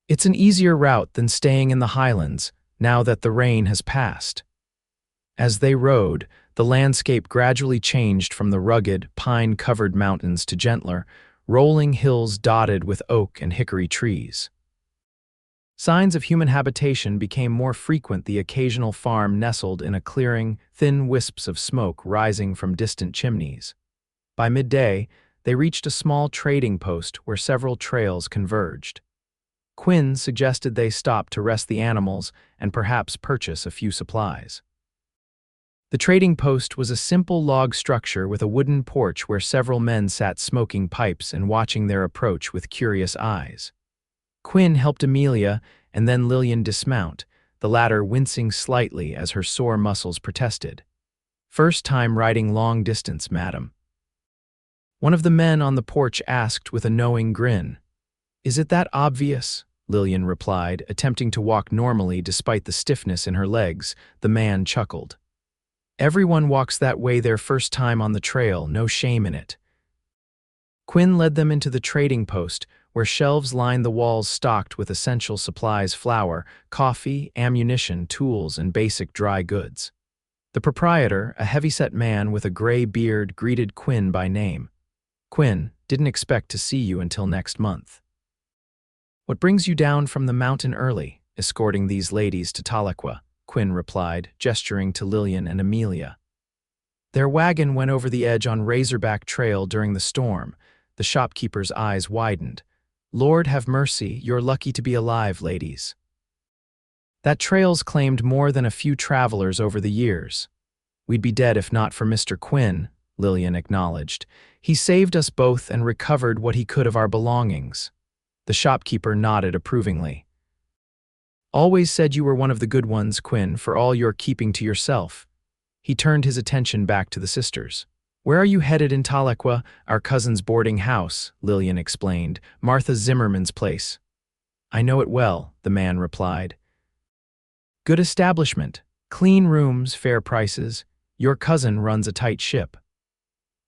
"It's an easier route than staying in the highlands, now that the rain has passed." As they rode, the landscape gradually changed from the rugged, pine-covered mountains to gentler, rolling hills dotted with oak and hickory trees. Signs of human habitation became more frequent, the occasional farm nestled in a clearing, thin wisps of smoke rising from distant chimneys. By midday, they reached a small trading post where several trails converged. Quinn suggested they stop to rest the animals and perhaps purchase a few supplies. The trading post was a simple log structure with a wooden porch where several men sat smoking pipes and watching their approach with curious eyes. Quinn helped Amelia and then Lillian dismount, the latter wincing slightly as her sore muscles protested. "First time riding long distance, madam." One of the men on the porch asked with a knowing grin. "Is it that obvious?" Lillian replied, attempting to walk normally despite the stiffness in her legs. The man chuckled. "Everyone walks that way their first time on the trail, no shame in it." Quinn led them into the trading post, where shelves lined the walls stocked with essential supplies: flour, coffee, ammunition, tools, and basic dry goods. The proprietor, a heavyset man with a gray beard, greeted Quinn by name. "Quinn, didn't expect to see you until next month. What brings you down from the mountain early, escorting these ladies to Tahlequah?" Quinn replied, gesturing to Lillian and Amelia. "Their wagon went over the edge on Razorback Trail during the storm." The shopkeeper's eyes widened. "Lord have mercy, you're lucky to be alive, ladies." "That trail's claimed more than a few travelers over the years. We'd be dead if not for Mr. Quinn," Lillian acknowledged. "He saved us both and recovered what he could of our belongings." The shopkeeper nodded approvingly. "Always said you were one of the good ones, Quinn, for all your keeping to yourself." He turned his attention back to the sisters. "Where are you headed in Tahlequah?" "Our cousin's boarding house," Lillian explained. "Martha Zimmerman's place." "I know it well," the man replied. "Good establishment. Clean rooms, fair prices. Your cousin runs a tight ship."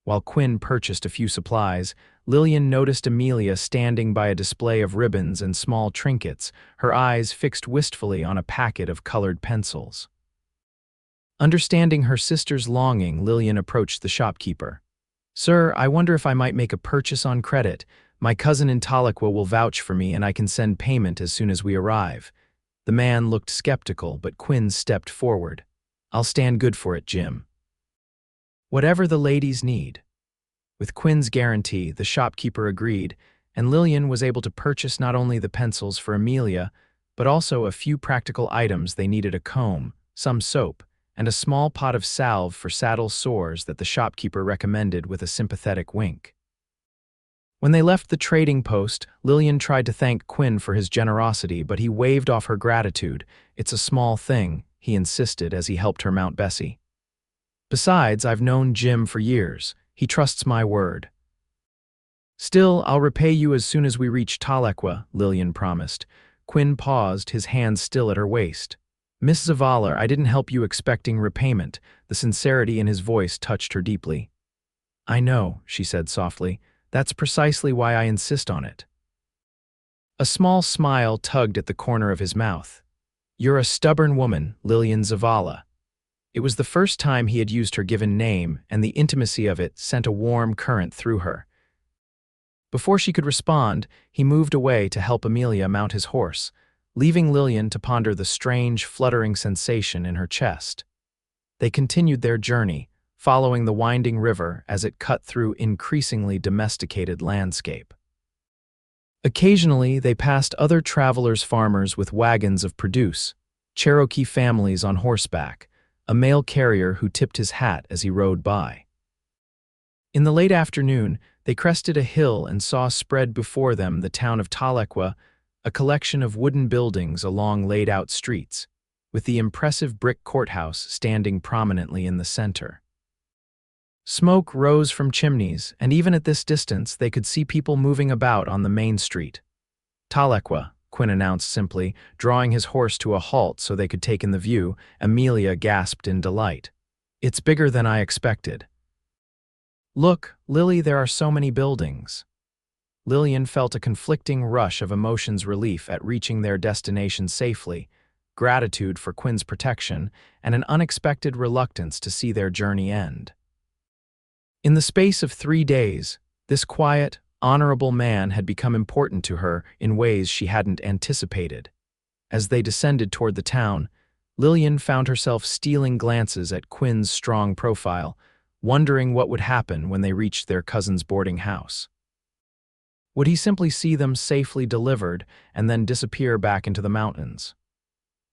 While Quinn purchased a few supplies, Lillian noticed Amelia standing by a display of ribbons and small trinkets, her eyes fixed wistfully on a packet of colored pencils. Understanding her sister's longing, Lillian approached the shopkeeper. "Sir, I wonder if I might make a purchase on credit. My cousin in Tahlequah will vouch for me and I can send payment as soon as we arrive." The man looked skeptical, but Quinn stepped forward. "I'll stand good for it, Jim." "Whatever the ladies need." With Quinn's guarantee, the shopkeeper agreed, and Lillian was able to purchase not only the pencils for Amelia, but also a few practical items they needed: a comb, some soap, and a small pot of salve for saddle sores that the shopkeeper recommended with a sympathetic wink. When they left the trading post, Lillian tried to thank Quinn for his generosity, but he waved off her gratitude. "It's a small thing," he insisted as he helped her mount Bessie. "Besides, I've known Jim for years. He trusts my word." "Still, I'll repay you as soon as we reach Tahlequah," Lillian promised. Quinn paused, his hand still at her waist. "Miss Zavala, I didn't help you expecting repayment." The sincerity in his voice touched her deeply. "I know," she said softly. "That's precisely why I insist on it." A small smile tugged at the corner of his mouth. "You're a stubborn woman, Lillian Zavala." It was the first time he had used her given name, and the intimacy of it sent a warm current through her. Before she could respond, he moved away to help Amelia mount his horse, leaving Lillian to ponder the strange, fluttering sensation in her chest. They continued their journey, following the winding river as it cut through increasingly domesticated landscape. Occasionally, they passed other travelers' farmers with wagons of produce, Cherokee families on horseback, a mail carrier who tipped his hat as he rode by. In the late afternoon, they crested a hill and saw spread before them the town of Tahlequah, a collection of wooden buildings along laid-out streets. with the impressive brick courthouse standing prominently in the center. Smoke rose from chimneys, and even at this distance they could see people moving about on the main street. "Tahlequah," Quinn announced simply, drawing his horse to a halt so they could take in the view. Amelia gasped in delight. "It's bigger than I expected." "Look, Lily, there are so many buildings." Lillian felt a conflicting rush of emotions, relief at reaching their destination safely, gratitude for Quinn's protection, and an unexpected reluctance to see their journey end. In the space of 3 days, this quiet, honorable man had become important to her in ways she hadn't anticipated. As they descended toward the town, Lillian found herself stealing glances at Quinn's strong profile, wondering what would happen when they reached their cousin's boarding house. Would he simply see them safely delivered and then disappear back into the mountains?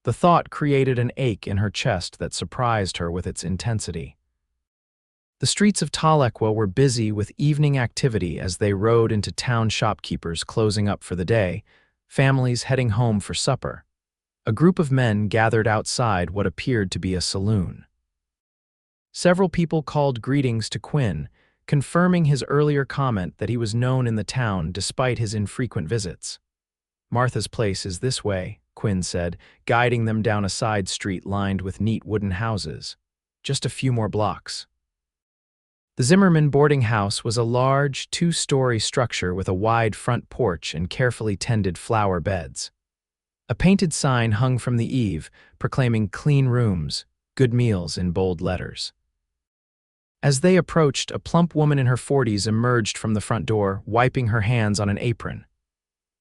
The thought created an ache in her chest that surprised her with its intensity. The streets of Tahlequah were busy with evening activity as they rode into town, shopkeepers closing up for the day, families heading home for supper. A group of men gathered outside what appeared to be a saloon. Several people called greetings to Quinn, confirming his earlier comment that he was known in the town despite his infrequent visits. "Martha's place is this way," Quinn said, guiding them down a side street lined with neat wooden houses. "Just a few more blocks." The Zimmerman boarding house was a large, 2-story structure with a wide front porch and carefully tended flower beds. A painted sign hung from the eave, proclaiming "clean rooms, good meals" in bold letters. As they approached, a plump woman in her 40s emerged from the front door, wiping her hands on an apron.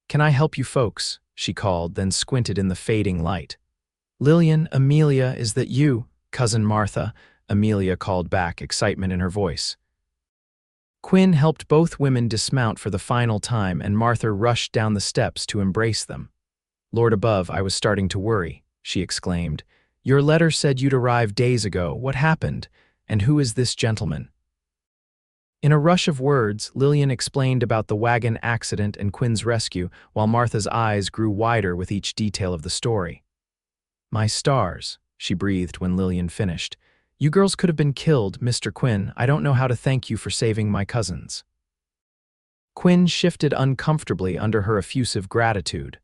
"Can I help you folks?" she called, then squinted in the fading light. "Lillian, Amelia, is that you?" "Cousin Martha," Amelia called back, excitement in her voice. Quinn helped both women dismount for the final time, and Martha rushed down the steps to embrace them. "Lord above, I was starting to worry," she exclaimed. "Your letter said you'd arrived days ago. What happened? And who is this gentleman?" In a rush of words, Lillian explained about the wagon accident and Quinn's rescue, while Martha's eyes grew wider with each detail of the story. "My stars," she breathed when Lillian finished. "You girls could have been killed, Mr. Quinn. I don't know how to thank you for saving my cousins." Quinn shifted uncomfortably under her effusive gratitude.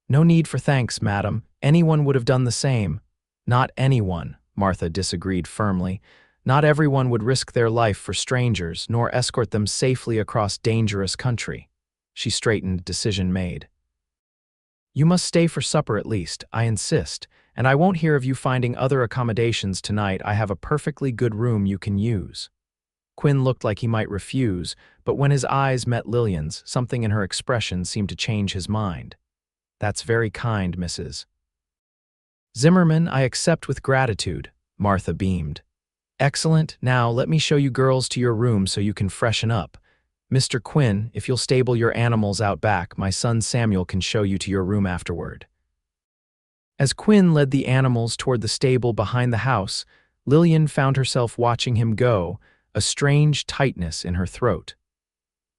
"No need for thanks, madam. Anyone would have done the same." "Not anyone," Martha disagreed firmly. "Not everyone would risk their life for strangers, nor escort them safely across dangerous country." She straightened, decision made. "You must stay for supper at least, I insist, and I won't hear of you finding other accommodations tonight. I have a perfectly good room you can use." Quinn looked like he might refuse, but when his eyes met Lillian's, something in her expression seemed to change his mind. "That's very kind, Mrs. Zimmerman. I accept with gratitude," Martha beamed. "Excellent. Now let me show you girls to your room so you can freshen up. Mr. Quinn, if you'll stable your animals out back, my son Samuel can show you to your room afterward." As Quinn led the animals toward the stable behind the house, Lillian found herself watching him go, a strange tightness in her throat.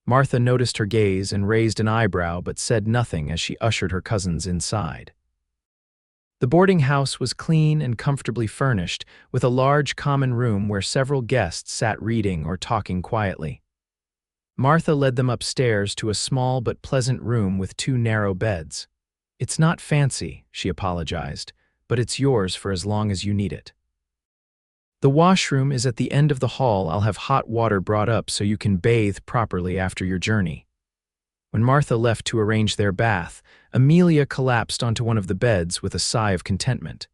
Martha noticed her gaze and raised an eyebrow but said nothing as she ushered her cousins inside. The boarding house was clean and comfortably furnished, with a large common room where several guests sat reading or talking quietly. Martha led them upstairs to a small but pleasant room with 2 narrow beds. "It's not fancy," she apologized, "but it's yours for as long as you need it. The washroom is at the end of the hall. I'll have hot water brought up so you can bathe properly after your journey." When Martha left to arrange their bath, Amelia collapsed onto one of the beds with a sigh of contentment.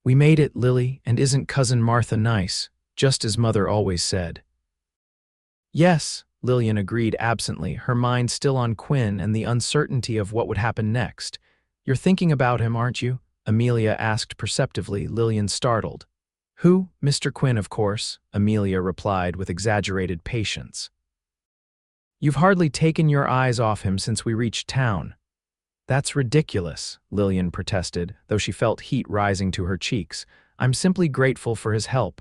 "We made it, Lily, and isn't Cousin Martha nice, just as Mother always said?" "Yes," Lillian agreed absently, her mind still on Quinn and the uncertainty of what would happen next. "You're thinking about him, aren't you?" Amelia asked perceptively, Lillian startled. "Who? Mr. Quinn, of course," Amelia replied with exaggerated patience. "You've hardly taken your eyes off him since we reached town." "That's ridiculous," Lillian protested, though she felt heat rising to her cheeks. "I'm simply grateful for his help."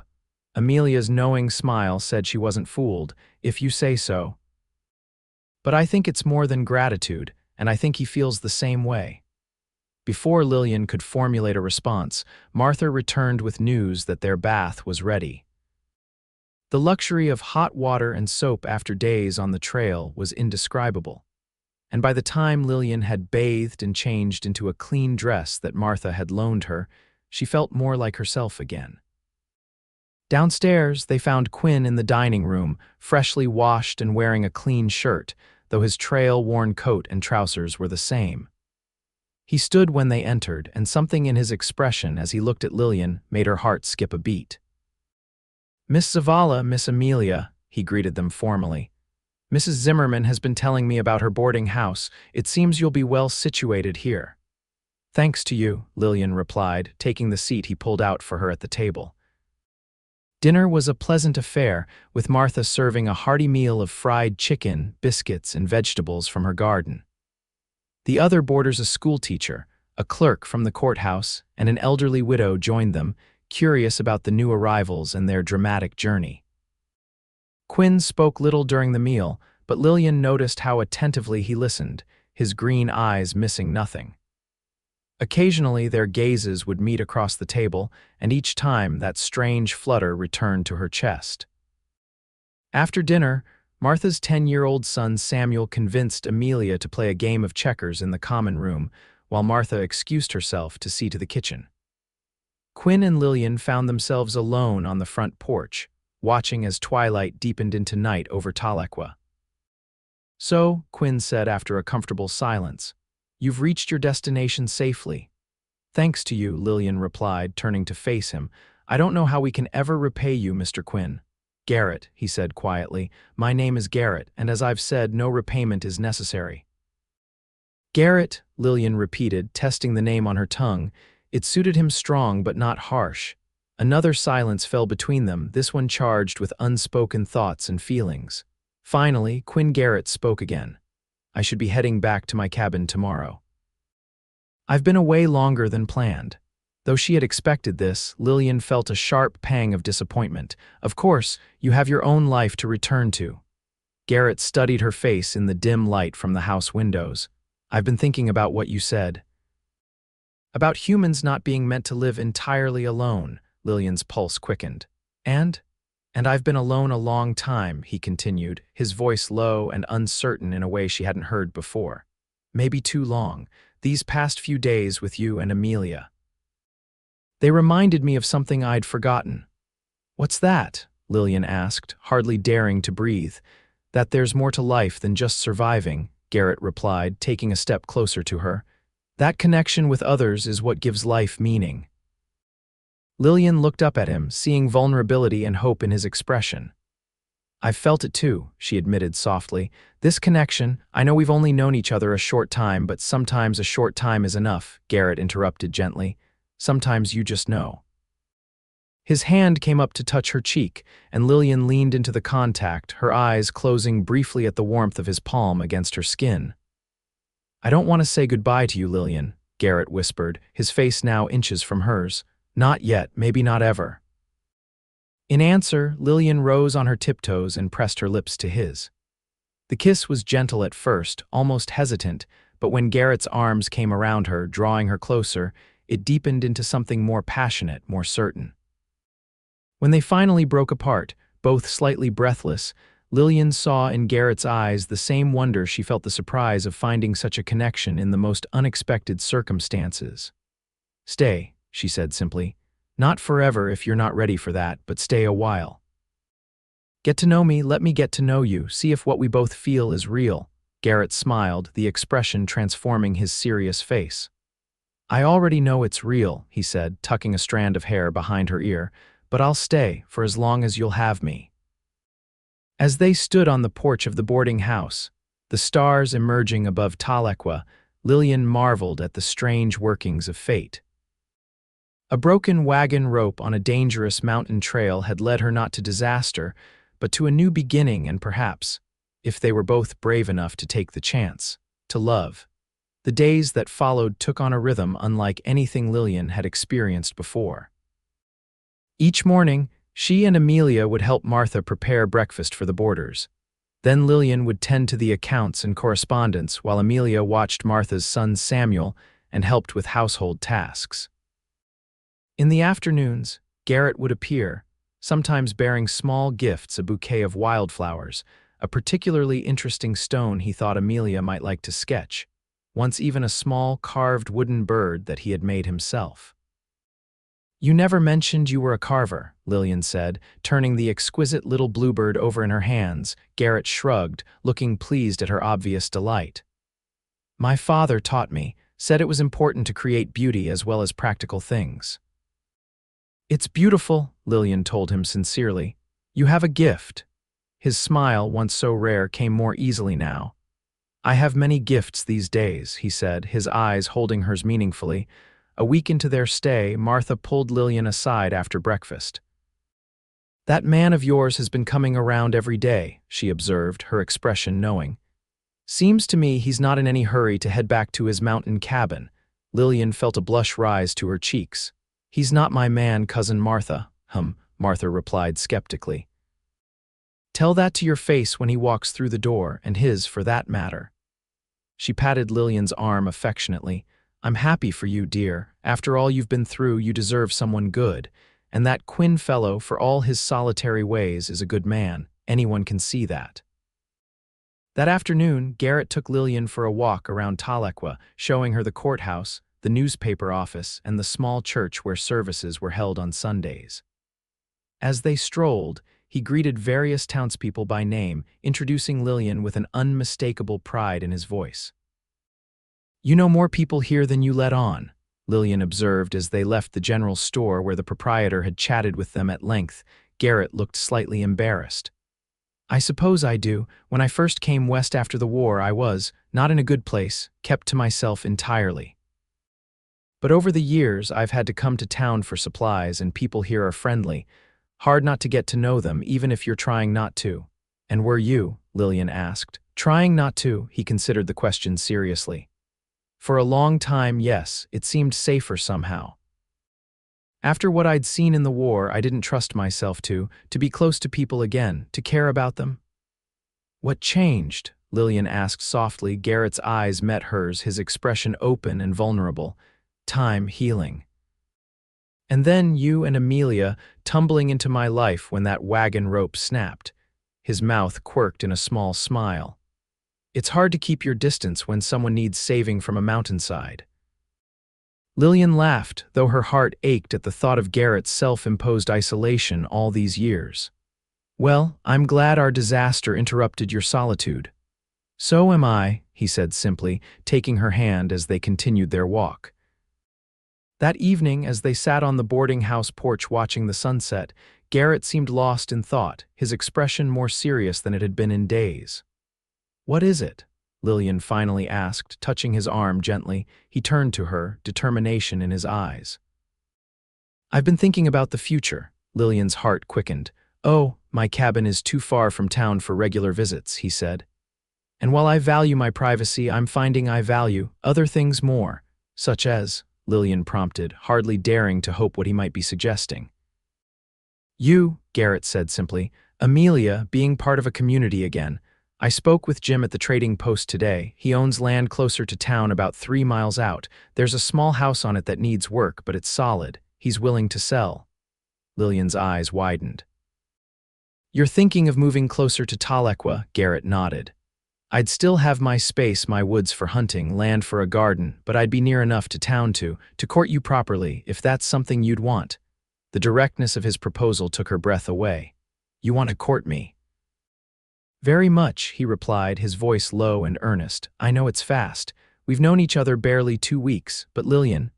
Amelia's knowing smile said she wasn't fooled. "If you say so." "But I think it's more than gratitude, and I think he feels the same way." Before Lillian could formulate a response, Martha returned with news that their bath was ready. The luxury of hot water and soap after days on the trail was indescribable, and by the time Lillian had bathed and changed into a clean dress that Martha had loaned her, she felt more like herself again. Downstairs, they found Quinn in the dining room, freshly washed and wearing a clean shirt, though his trail-worn coat and trousers were the same. He stood when they entered, and something in his expression as he looked at Lillian made her heart skip a beat. "Miss Zavala, Miss Amelia," he greeted them formally. "Mrs. Zimmerman has been telling me about her boarding house. It seems you'll be well situated here." "Thanks to you," Lillian replied, taking the seat he pulled out for her at the table. Dinner was a pleasant affair, with Martha serving a hearty meal of fried chicken, biscuits, and vegetables from her garden. The other boarders, a schoolteacher, a clerk from the courthouse, and an elderly widow joined them, curious about the new arrivals and their dramatic journey. Quinn spoke little during the meal, but Lillian noticed how attentively he listened, his green eyes missing nothing. Occasionally their gazes would meet across the table, and each time that strange flutter returned to her chest. After dinner, Martha's 10-year-old son Samuel convinced Amelia to play a game of checkers in the common room, while Martha excused herself to see to the kitchen. Quinn and Lillian found themselves alone on the front porch, watching as twilight deepened into night over Tahlequah. "So," Quinn said after a comfortable silence, "you've reached your destination safely." "Thanks to you," Lillian replied, turning to face him. "I don't know how we can ever repay you, Mr. Quinn." "Garrett," he said quietly. "My name is Garrett, and as I've said, no repayment is necessary." "Garrett," Lillian repeated, testing the name on her tongue. It suited him strong but not harsh. Another silence fell between them, this one charged with unspoken thoughts and feelings. Finally, Quinn Garrett spoke again. "I should be heading back to my cabin tomorrow." "I've been away longer than planned." Though she had expected this, Lillian felt a sharp pang of disappointment. "Of course, you have your own life to return to." Garrett studied her face in the dim light from the house windows. "I've been thinking about what you said. About humans not being meant to live entirely alone." Lillian's pulse quickened. And I've been alone a long time," he continued, his voice low and uncertain in a way she hadn't heard before. "Maybe too long. These past few days with you and Amelia. They reminded me of something I'd forgotten." "What's that?" Lillian asked, hardly daring to breathe. "That there's more to life than just surviving," Garrett replied, taking a step closer to her. "That connection with others is what gives life meaning." Lillian looked up at him, seeing vulnerability and hope in his expression. "I've felt it too," she admitted softly. "This connection, I know we've only known each other a short time, but sometimes a short time is enough," Garrett interrupted gently. "Sometimes you just know." His hand came up to touch her cheek, and Lillian leaned into the contact, her eyes closing briefly at the warmth of his palm against her skin. "I don't want to say goodbye to you, Lillian," Garrett whispered, his face now inches from hers. "Not yet, maybe not ever." In answer, Lillian rose on her tiptoes and pressed her lips to his. The kiss was gentle at first, almost hesitant, but when Garrett's arms came around her, drawing her closer, it deepened into something more passionate, more certain. When they finally broke apart, both slightly breathless, Lillian saw in Garrett's eyes the same wonder she felt the surprise of finding such a connection in the most unexpected circumstances. "Stay," she said simply. "Not forever if you're not ready for that, but stay a while. Get to know me, let me get to know you, see if what we both feel is real." Garrett smiled, the expression transforming his serious face. "I already know it's real," he said, tucking a strand of hair behind her ear, "but I'll stay for as long as you'll have me." As they stood on the porch of the boarding house, the stars emerging above Tahlequah, Lillian marveled at the strange workings of fate. A broken wagon rope on a dangerous mountain trail had led her not to disaster, but to a new beginning and perhaps, if they were both brave enough to take the chance, to love. The days that followed took on a rhythm unlike anything Lillian had experienced before. Each morning, she and Amelia would help Martha prepare breakfast for the boarders. Then Lillian would tend to the accounts and correspondence while Amelia watched Martha's son Samuel and helped with household tasks. In the afternoons, Garrett would appear, sometimes bearing small gifts, a bouquet of wildflowers, a particularly interesting stone he thought Amelia might like to sketch, once even a small carved wooden bird that he had made himself. "You never mentioned you were a carver," Lillian said, turning the exquisite little bluebird over in her hands. Garrett shrugged, looking pleased at her obvious delight. "My father taught me, said it was important to create beauty as well as practical things." "It's beautiful," Lillian told him sincerely. "You have a gift." His smile, once so rare, came more easily now. "I have many gifts these days," he said, his eyes holding hers meaningfully. A week into their stay, Martha pulled Lillian aside after breakfast. "That man of yours has been coming around every day," she observed, her expression knowing. "Seems to me he's not in any hurry to head back to his mountain cabin." Lillian felt a blush rise to her cheeks. "He's not my man, Cousin Martha." Martha replied skeptically. "Tell that to your face when he walks through the door, and his for that matter." She patted Lillian's arm affectionately. "I'm happy for you, dear. After all you've been through, you deserve someone good. And that Quinn fellow, for all his solitary ways, is a good man. Anyone can see that." That afternoon, Garrett took Lillian for a walk around Tahlequah, showing her the courthouse, the newspaper office, and the small church where services were held on Sundays. As they strolled, he greeted various townspeople by name, introducing Lillian with an unmistakable pride in his voice. "You know more people here than you let on," Lillian observed as they left the general store where the proprietor had chatted with them at length. Garrett looked slightly embarrassed. "I suppose I do. When I first came west after the war, I was, not in a good place, kept to myself entirely. But over the years, I've had to come to town for supplies, and people here are friendly. Hard not to get to know them, even if you're trying not to." "And were you?" Lillian asked. "Trying not to," he considered the question seriously. "For a long time, yes, it seemed safer somehow. After what I'd seen in the war, I didn't trust myself to be close to people again, to care about them." "What changed?" Lillian asked softly. Garrett's eyes met hers, his expression open and vulnerable. "Time healing. And then you and Amelia tumbling into my life when that wagon rope snapped." His mouth quirked in a small smile. "It's hard to keep your distance when someone needs saving from a mountainside." Lillian laughed, though her heart ached at the thought of Garrett's self-imposed isolation all these years. "Well, I'm glad our disaster interrupted your solitude." "So am I," he said simply, taking her hand as they continued their walk. That evening, as they sat on the boarding house porch watching the sunset, Garrett seemed lost in thought, his expression more serious than it had been in days. "What is it?" Lillian finally asked, touching his arm gently. He turned to her, determination in his eyes. "I've been thinking about the future." Lillian's heart quickened. "Oh, my cabin is too far from town for regular visits," he said. "And while I value my privacy, I'm finding I value other things more." "Such as?" Lillian prompted, hardly daring to hope what he might be suggesting. "You," Garrett said simply. "Amelia, being part of a community again. I spoke with Jim at the trading post today. He owns land closer to town, about 3 miles out. There's a small house on it that needs work, but it's solid. He's willing to sell." Lillian's eyes widened. "You're thinking of moving closer to Tahlequah?" Garrett nodded. "I'd still have my space, my woods for hunting, land for a garden, but I'd be near enough to town to court you properly, if that's something you'd want." The directness of his proposal took her breath away. "You want to court me?" "Very much," he replied, his voice low and earnest. "I know it's fast. We've known each other barely 2 weeks, but Lillian,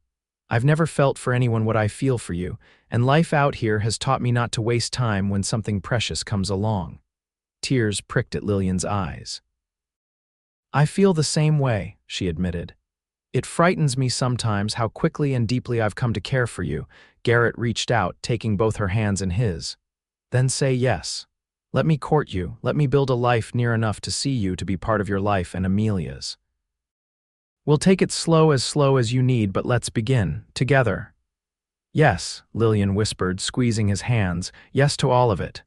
I've never felt for anyone what I feel for you, and life out here has taught me not to waste time when something precious comes along." Tears pricked at Lillian's eyes. "I feel the same way," she admitted. "It frightens me sometimes how quickly and deeply I've come to care for you." Garrett reached out, taking both her hands in his. "Then say yes. Let me court you. Let me build a life near enough to see you, to be part of your life and Amelia's. We'll take it slow as you need, but let's begin, together." "Yes," Lillian whispered, squeezing his hands. "Yes to all of it."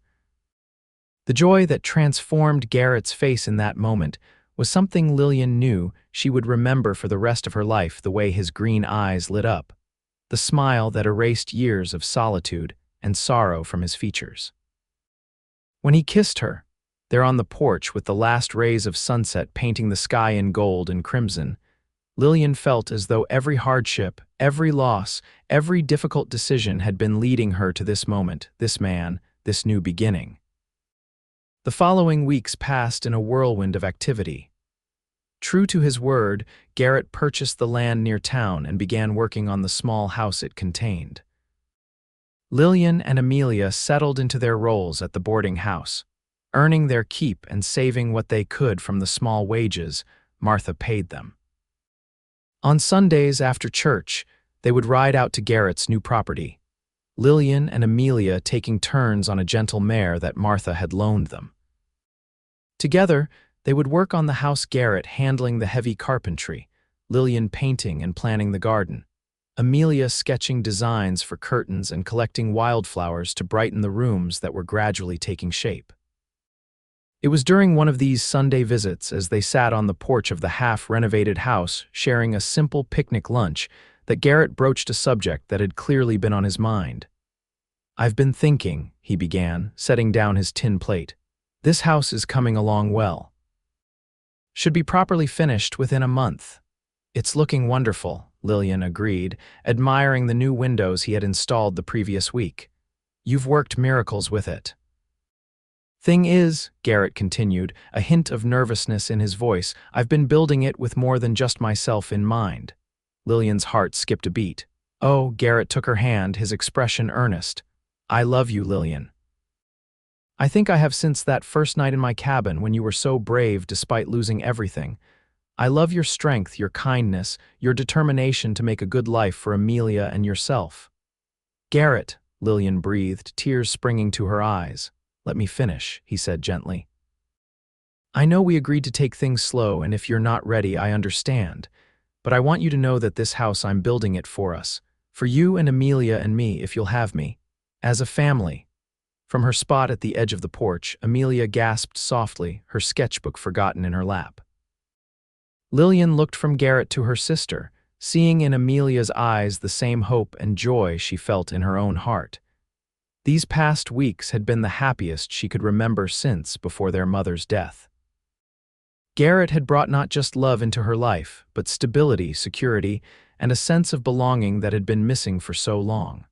The joy that transformed Garrett's face in that moment was something Lillian knew she would remember for the rest of her life: the way his green eyes lit up, the smile that erased years of solitude and sorrow from his features. When he kissed her, there on the porch with the last rays of sunset painting the sky in gold and crimson, Lillian felt as though every hardship, every loss, every difficult decision had been leading her to this moment, this man, this new beginning. The following weeks passed in a whirlwind of activity. True to his word, Garrett purchased the land near town and began working on the small house it contained. Lillian and Amelia settled into their roles at the boarding house, earning their keep and saving what they could from the small wages Martha paid them. On Sundays after church, they would ride out to Garrett's new property, Lillian and Amelia taking turns on a gentle mare that Martha had loaned them. Together, they would work on the house, Garrett handling the heavy carpentry, Lillian painting and planning the garden, Amelia sketching designs for curtains and collecting wildflowers to brighten the rooms that were gradually taking shape. It was during one of these Sunday visits, as they sat on the porch of the half-renovated house sharing a simple picnic lunch, that Garrett broached a subject that had clearly been on his mind. "I've been thinking," he began, setting down his tin plate. "This house is coming along well. Should be properly finished within a month." "It's looking wonderful," Lillian agreed, admiring the new windows he had installed the previous week. "You've worked miracles with it." "Thing is," Garrett continued, a hint of nervousness in his voice, "I've been building it with more than just myself in mind." Lillian's heart skipped a beat. "Oh," Garrett took her hand, his expression earnest. "I love you, Lillian. I think I have since that first night in my cabin when you were so brave despite losing everything. I love your strength, your kindness, your determination to make a good life for Amelia and yourself." "Garrett," Lillian breathed, tears springing to her eyes. "Let me finish," he said gently. "I know we agreed to take things slow, and if you're not ready, I understand. But I want you to know that this house, I'm building it for us. For you and Amelia and me, if you'll have me. As a family." From her spot at the edge of the porch, Amelia gasped softly, her sketchbook forgotten in her lap. Lillian looked from Garrett to her sister, seeing in Amelia's eyes the same hope and joy she felt in her own heart. These past weeks had been the happiest she could remember since before their mother's death. Garrett had brought not just love into her life, but stability, security, and a sense of belonging that had been missing for so long.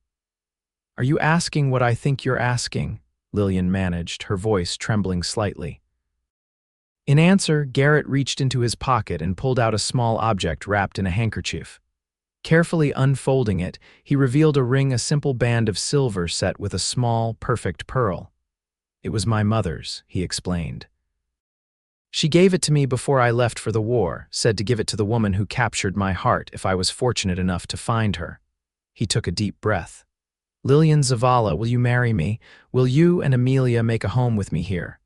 "Are you asking what I think you're asking?" Lillian managed, her voice trembling slightly. In answer, Garrett reached into his pocket and pulled out a small object wrapped in a handkerchief. Carefully unfolding it, he revealed a ring, a simple band of silver set with a small, perfect pearl. "It was my mother's," he explained. "She gave it to me before I left for the war, said to give it to the woman who captured my heart if I was fortunate enough to find her." He took a deep breath. "Lillian Zavala, will you marry me? Will you and Amelia make a home with me here?"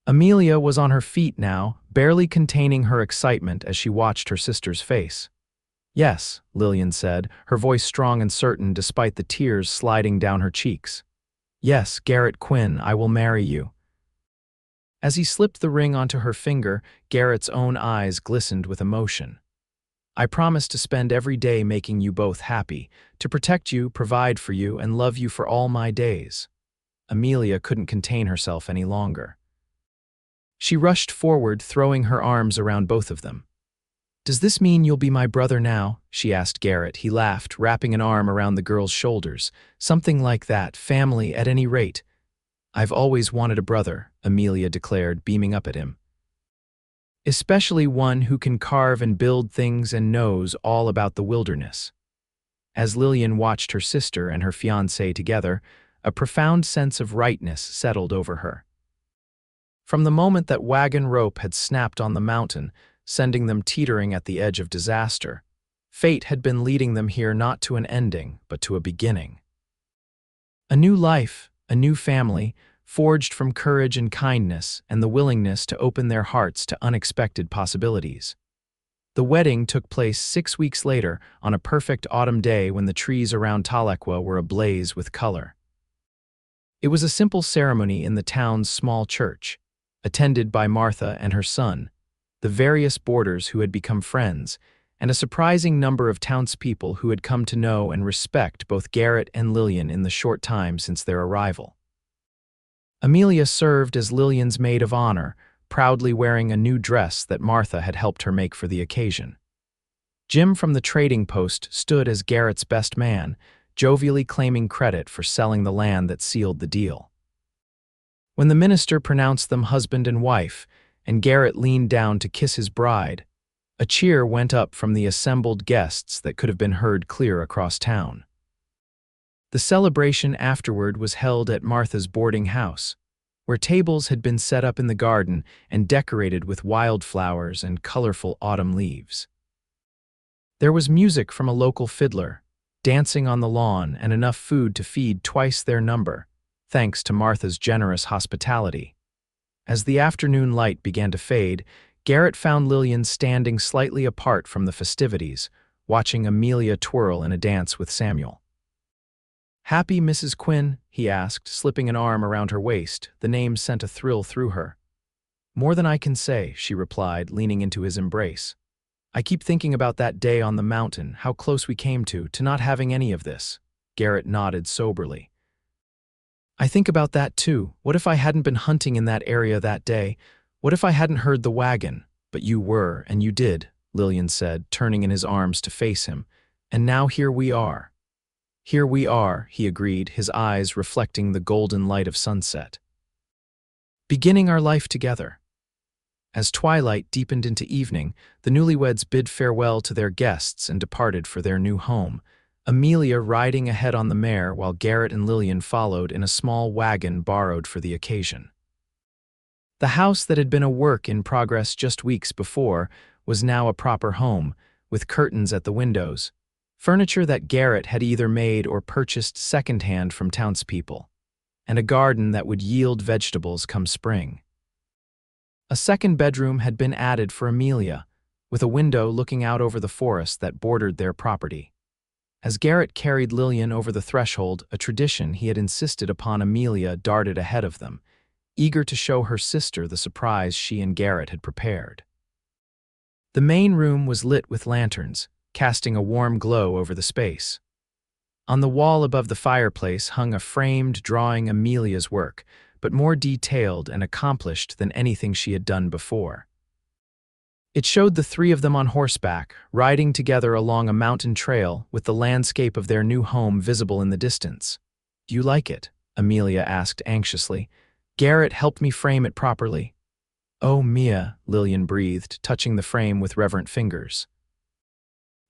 Amelia was on her feet now, barely containing her excitement as she watched her sister's face. "Yes," Lillian said, her voice strong and certain despite the tears sliding down her cheeks. "Yes, Garrett Quinn, I will marry you." As he slipped the ring onto her finger, Garrett's own eyes glistened with emotion. "I promise to spend every day making you both happy, to protect you, provide for you, and love you for all my days." Amelia couldn't contain herself any longer. She rushed forward, throwing her arms around both of them. "Does this mean you'll be my brother now?" she asked Garrett. He laughed, wrapping an arm around the girl's shoulders. "Something like that, family at any rate." "I've always wanted a brother," Amelia declared, beaming up at him. "Especially one who can carve and build things and knows all about the wilderness." As Lillian watched her sister and her fiancé together, a profound sense of rightness settled over her. From the moment that Wagon rope had snapped on the mountain, sending them teetering at the edge of disaster, fate had been leading them here not to an ending, but to a beginning. A new life, a new family, forged from courage and kindness and the willingness to open their hearts to unexpected possibilities. The wedding took place 6 weeks later on a perfect autumn day when the trees around Tahlequah were ablaze with color. It was a simple ceremony in the town's small church. attended by Martha and her son, the various boarders who had become friends, and a surprising number of townspeople who had come to know and respect both Garrett and Lillian in the short time since their arrival. Amelia served as Lillian's maid of honor, proudly wearing a new dress that Martha had helped her make for the occasion. Jim from the trading post stood as Garrett's best man, jovially claiming credit for selling the land that sealed the deal. When the minister pronounced them husband and wife, and Garrett leaned down to kiss his bride, a cheer went up from the assembled guests that could have been heard clear across town. The celebration afterward was held at Martha's boarding house, where tables had been set up in the garden and decorated with wildflowers and colorful autumn leaves. There was music from a local fiddler, dancing on the lawn, and enough food to feed twice their number, thanks to Martha's generous hospitality. As the afternoon light began to fade, Garrett found Lillian standing slightly apart from the festivities, watching Amelia twirl in a dance with Samuel. "Happy, Mrs. Quinn?" he asked, slipping an arm around her waist. The name sent a thrill through her. "More than I can say," she replied, leaning into his embrace. "I keep thinking about that day on the mountain, how close we came to not having any of this." Garrett nodded soberly. "I think about that too. What if I hadn't been hunting in that area that day? What if I hadn't heard the wagon? But you were, and you did," Lillian said, turning in his arms to face him. "And now here we are." "Here we are," he agreed, his eyes reflecting the golden light of sunset. "Beginning our life together." As twilight deepened into evening, the newlyweds bid farewell to their guests and departed for their new home, Amelia riding ahead on the mare while Garrett and Lillian followed in a small wagon borrowed for the occasion. The house that had been a work in progress just weeks before was now a proper home, with curtains at the windows, furniture that Garrett had either made or purchased secondhand from townspeople, and a garden that would yield vegetables come spring. A second bedroom had been added for Amelia, with a window looking out over the forest that bordered their property. As Garrett carried Lillian over the threshold, a tradition he had insisted upon, Amelia darted ahead of them, eager to show her sister the surprise she and Garrett had prepared. The main room was lit with lanterns, casting a warm glow over the space. On the wall above the fireplace hung a framed drawing Amelia's work, but more detailed and accomplished than anything she had done before. It showed the three of them on horseback, riding together along a mountain trail with the landscape of their new home visible in the distance. "Do you like it?" Amelia asked anxiously. "Garrett helped me frame it properly." "Oh, Mia," Lillian breathed, touching the frame with reverent fingers.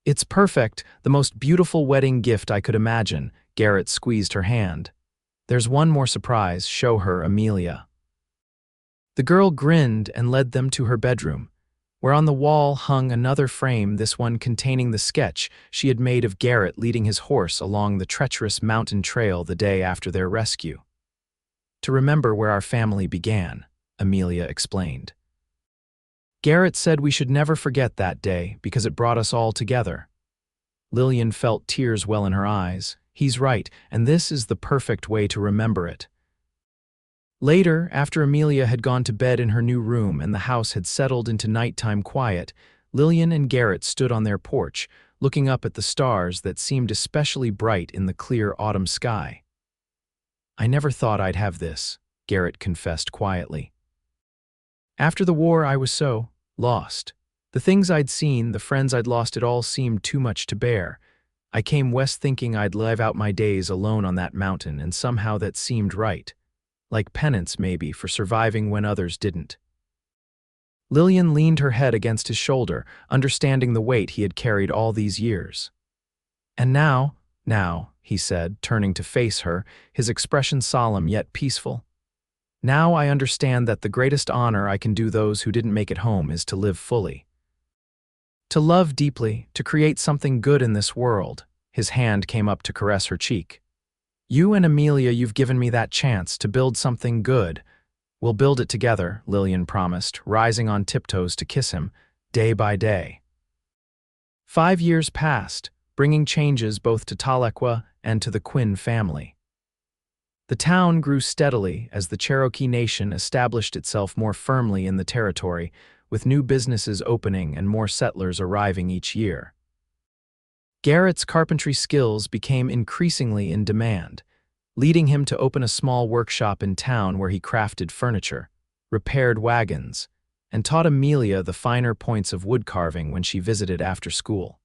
"It's perfect, the most beautiful wedding gift I could imagine." Garrett squeezed her hand. "There's one more surprise, show her, Amelia." The girl grinned and led them to her bedroom, where on the wall hung another frame, this one containing the sketch she had made of Garrett leading his horse along the treacherous mountain trail the day after their rescue. "To remember where our family began," Amelia explained. "Garrett said we should never forget that day because it brought us all together." Lillian felt tears well in her eyes. He's right, and this is the perfect way to remember it. Later, after Amelia had gone to bed in her new room and the house had settled into nighttime quiet, Lillian and Garrett stood on their porch, looking up at the stars that seemed especially bright in the clear autumn sky. "I never thought I'd have this," Garrett confessed quietly. "After the war, I was so lost. The things I'd seen, the friends I'd lost, it all seemed too much to bear. I came west thinking I'd live out my days alone on that mountain, and somehow that seemed right. Like penance, maybe, for surviving when others didn't." Lillian leaned her head against his shoulder, understanding the weight he had carried all these years. "And now," he said, turning to face her, his expression solemn yet peaceful. "Now I understand that the greatest honor I can do those who didn't make it home is to live fully. To love deeply, to create something good in this world." His hand came up to caress her cheek. "You and Amelia, you've given me that chance to build something good. We'll build it together," Lillian promised, rising on tiptoes to kiss him, day by day. 5 years passed, bringing changes both to Tahlequah and to the Quinn family. The town grew steadily as the Cherokee Nation established itself more firmly in the territory, with new businesses opening and more settlers arriving each year. Garrett's carpentry skills became increasingly in demand, leading him to open a small workshop in town where he crafted furniture, repaired wagons, and taught Amelia the finer points of wood carving when she visited after school.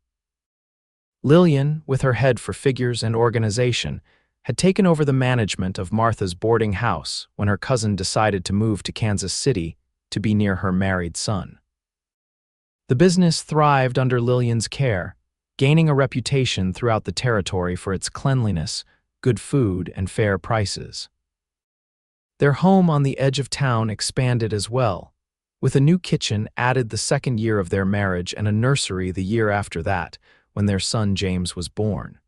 Lillian, with her head for figures and organization, had taken over the management of Martha's boarding house when her cousin decided to move to Kansas City to be near her married son. The business thrived under Lillian's care, gaining a reputation throughout the territory for its cleanliness, good food, and fair prices. Their home on the edge of town expanded as well, with a new kitchen added the second year of their marriage and a nursery the year after that, when their son James was born.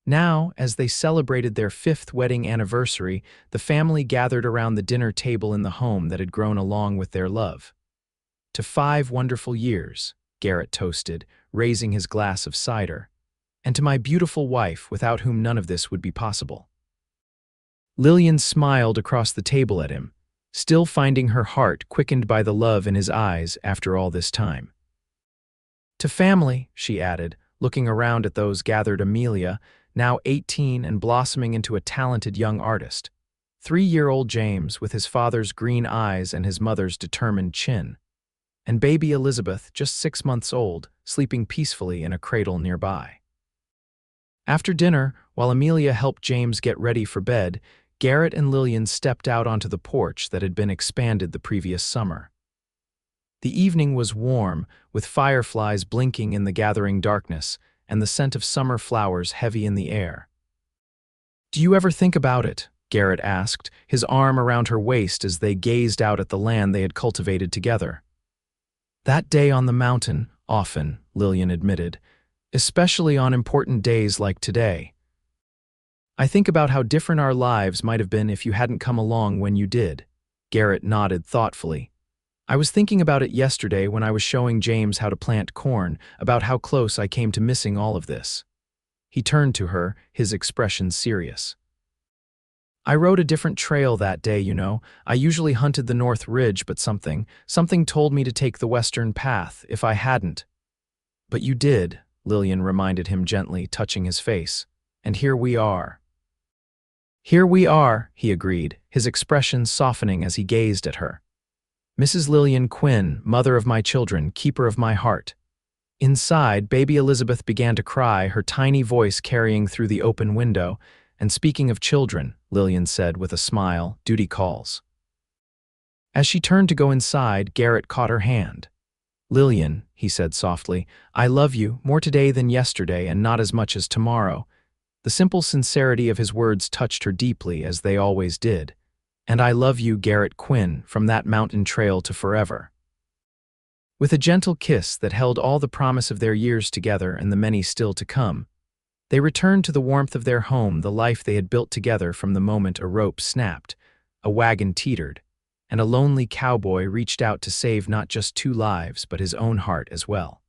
Now, as they celebrated their 5th wedding anniversary, the family gathered around the dinner table in the home that had grown along with their love. "To 5 wonderful years," Garrett toasted, raising his glass of cider, "and to my beautiful wife, without whom none of this would be possible." Lillian smiled across the table at him, still finding her heart quickened by the love in his eyes after all this time. "To family," she added, looking around at those gathered Amelia, now 18 and blossoming into a talented young artist, 3-year-old James with his father's green eyes and his mother's determined chin, and baby Elizabeth, just 6 months old, sleeping peacefully in a cradle nearby. After dinner, while Amelia helped James get ready for bed, Garrett and Lillian stepped out onto the porch that had been expanded the previous summer. The evening was warm, with fireflies blinking in the gathering darkness, and the scent of summer flowers heavy in the air. "Do you ever think about it?" Garrett asked, his arm around her waist as they gazed out at the land they had cultivated together. "That day on the mountain, often," Lillian admitted, "especially on important days like today. I think about how different our lives might have been if you hadn't come along when you did." Garrett nodded thoughtfully. "I was thinking about it yesterday when I was showing James how to plant corn, about how close I came to missing all of this." He turned to her, his expression serious. "I rode a different trail that day, you know. I usually hunted the North Ridge, but something told me to take the Western path if I hadn't." "But you did," Lillian reminded him gently, touching his face. "And here we are." "Here we are," he agreed, his expression softening as he gazed at her. "Mrs. Lillian Quinn, mother of my children, keeper of my heart." Inside, baby Elizabeth began to cry, her tiny voice carrying through the open window. "And speaking of children," Lillian said with a smile, "duty calls." As she turned to go inside, Garrett caught her hand. "Lillian," he said softly, "I love you, more today than yesterday and not as much as tomorrow." The simple sincerity of his words touched her deeply, as they always did. "And I love you, Garrett Quinn, from that mountain trail to forever." With a gentle kiss that held all the promise of their years together and the many still to come, they returned to the warmth of their home, the life they had built together from the moment a rope snapped, a wagon teetered, and a lonely cowboy reached out to save not just 2 lives but his own heart as well.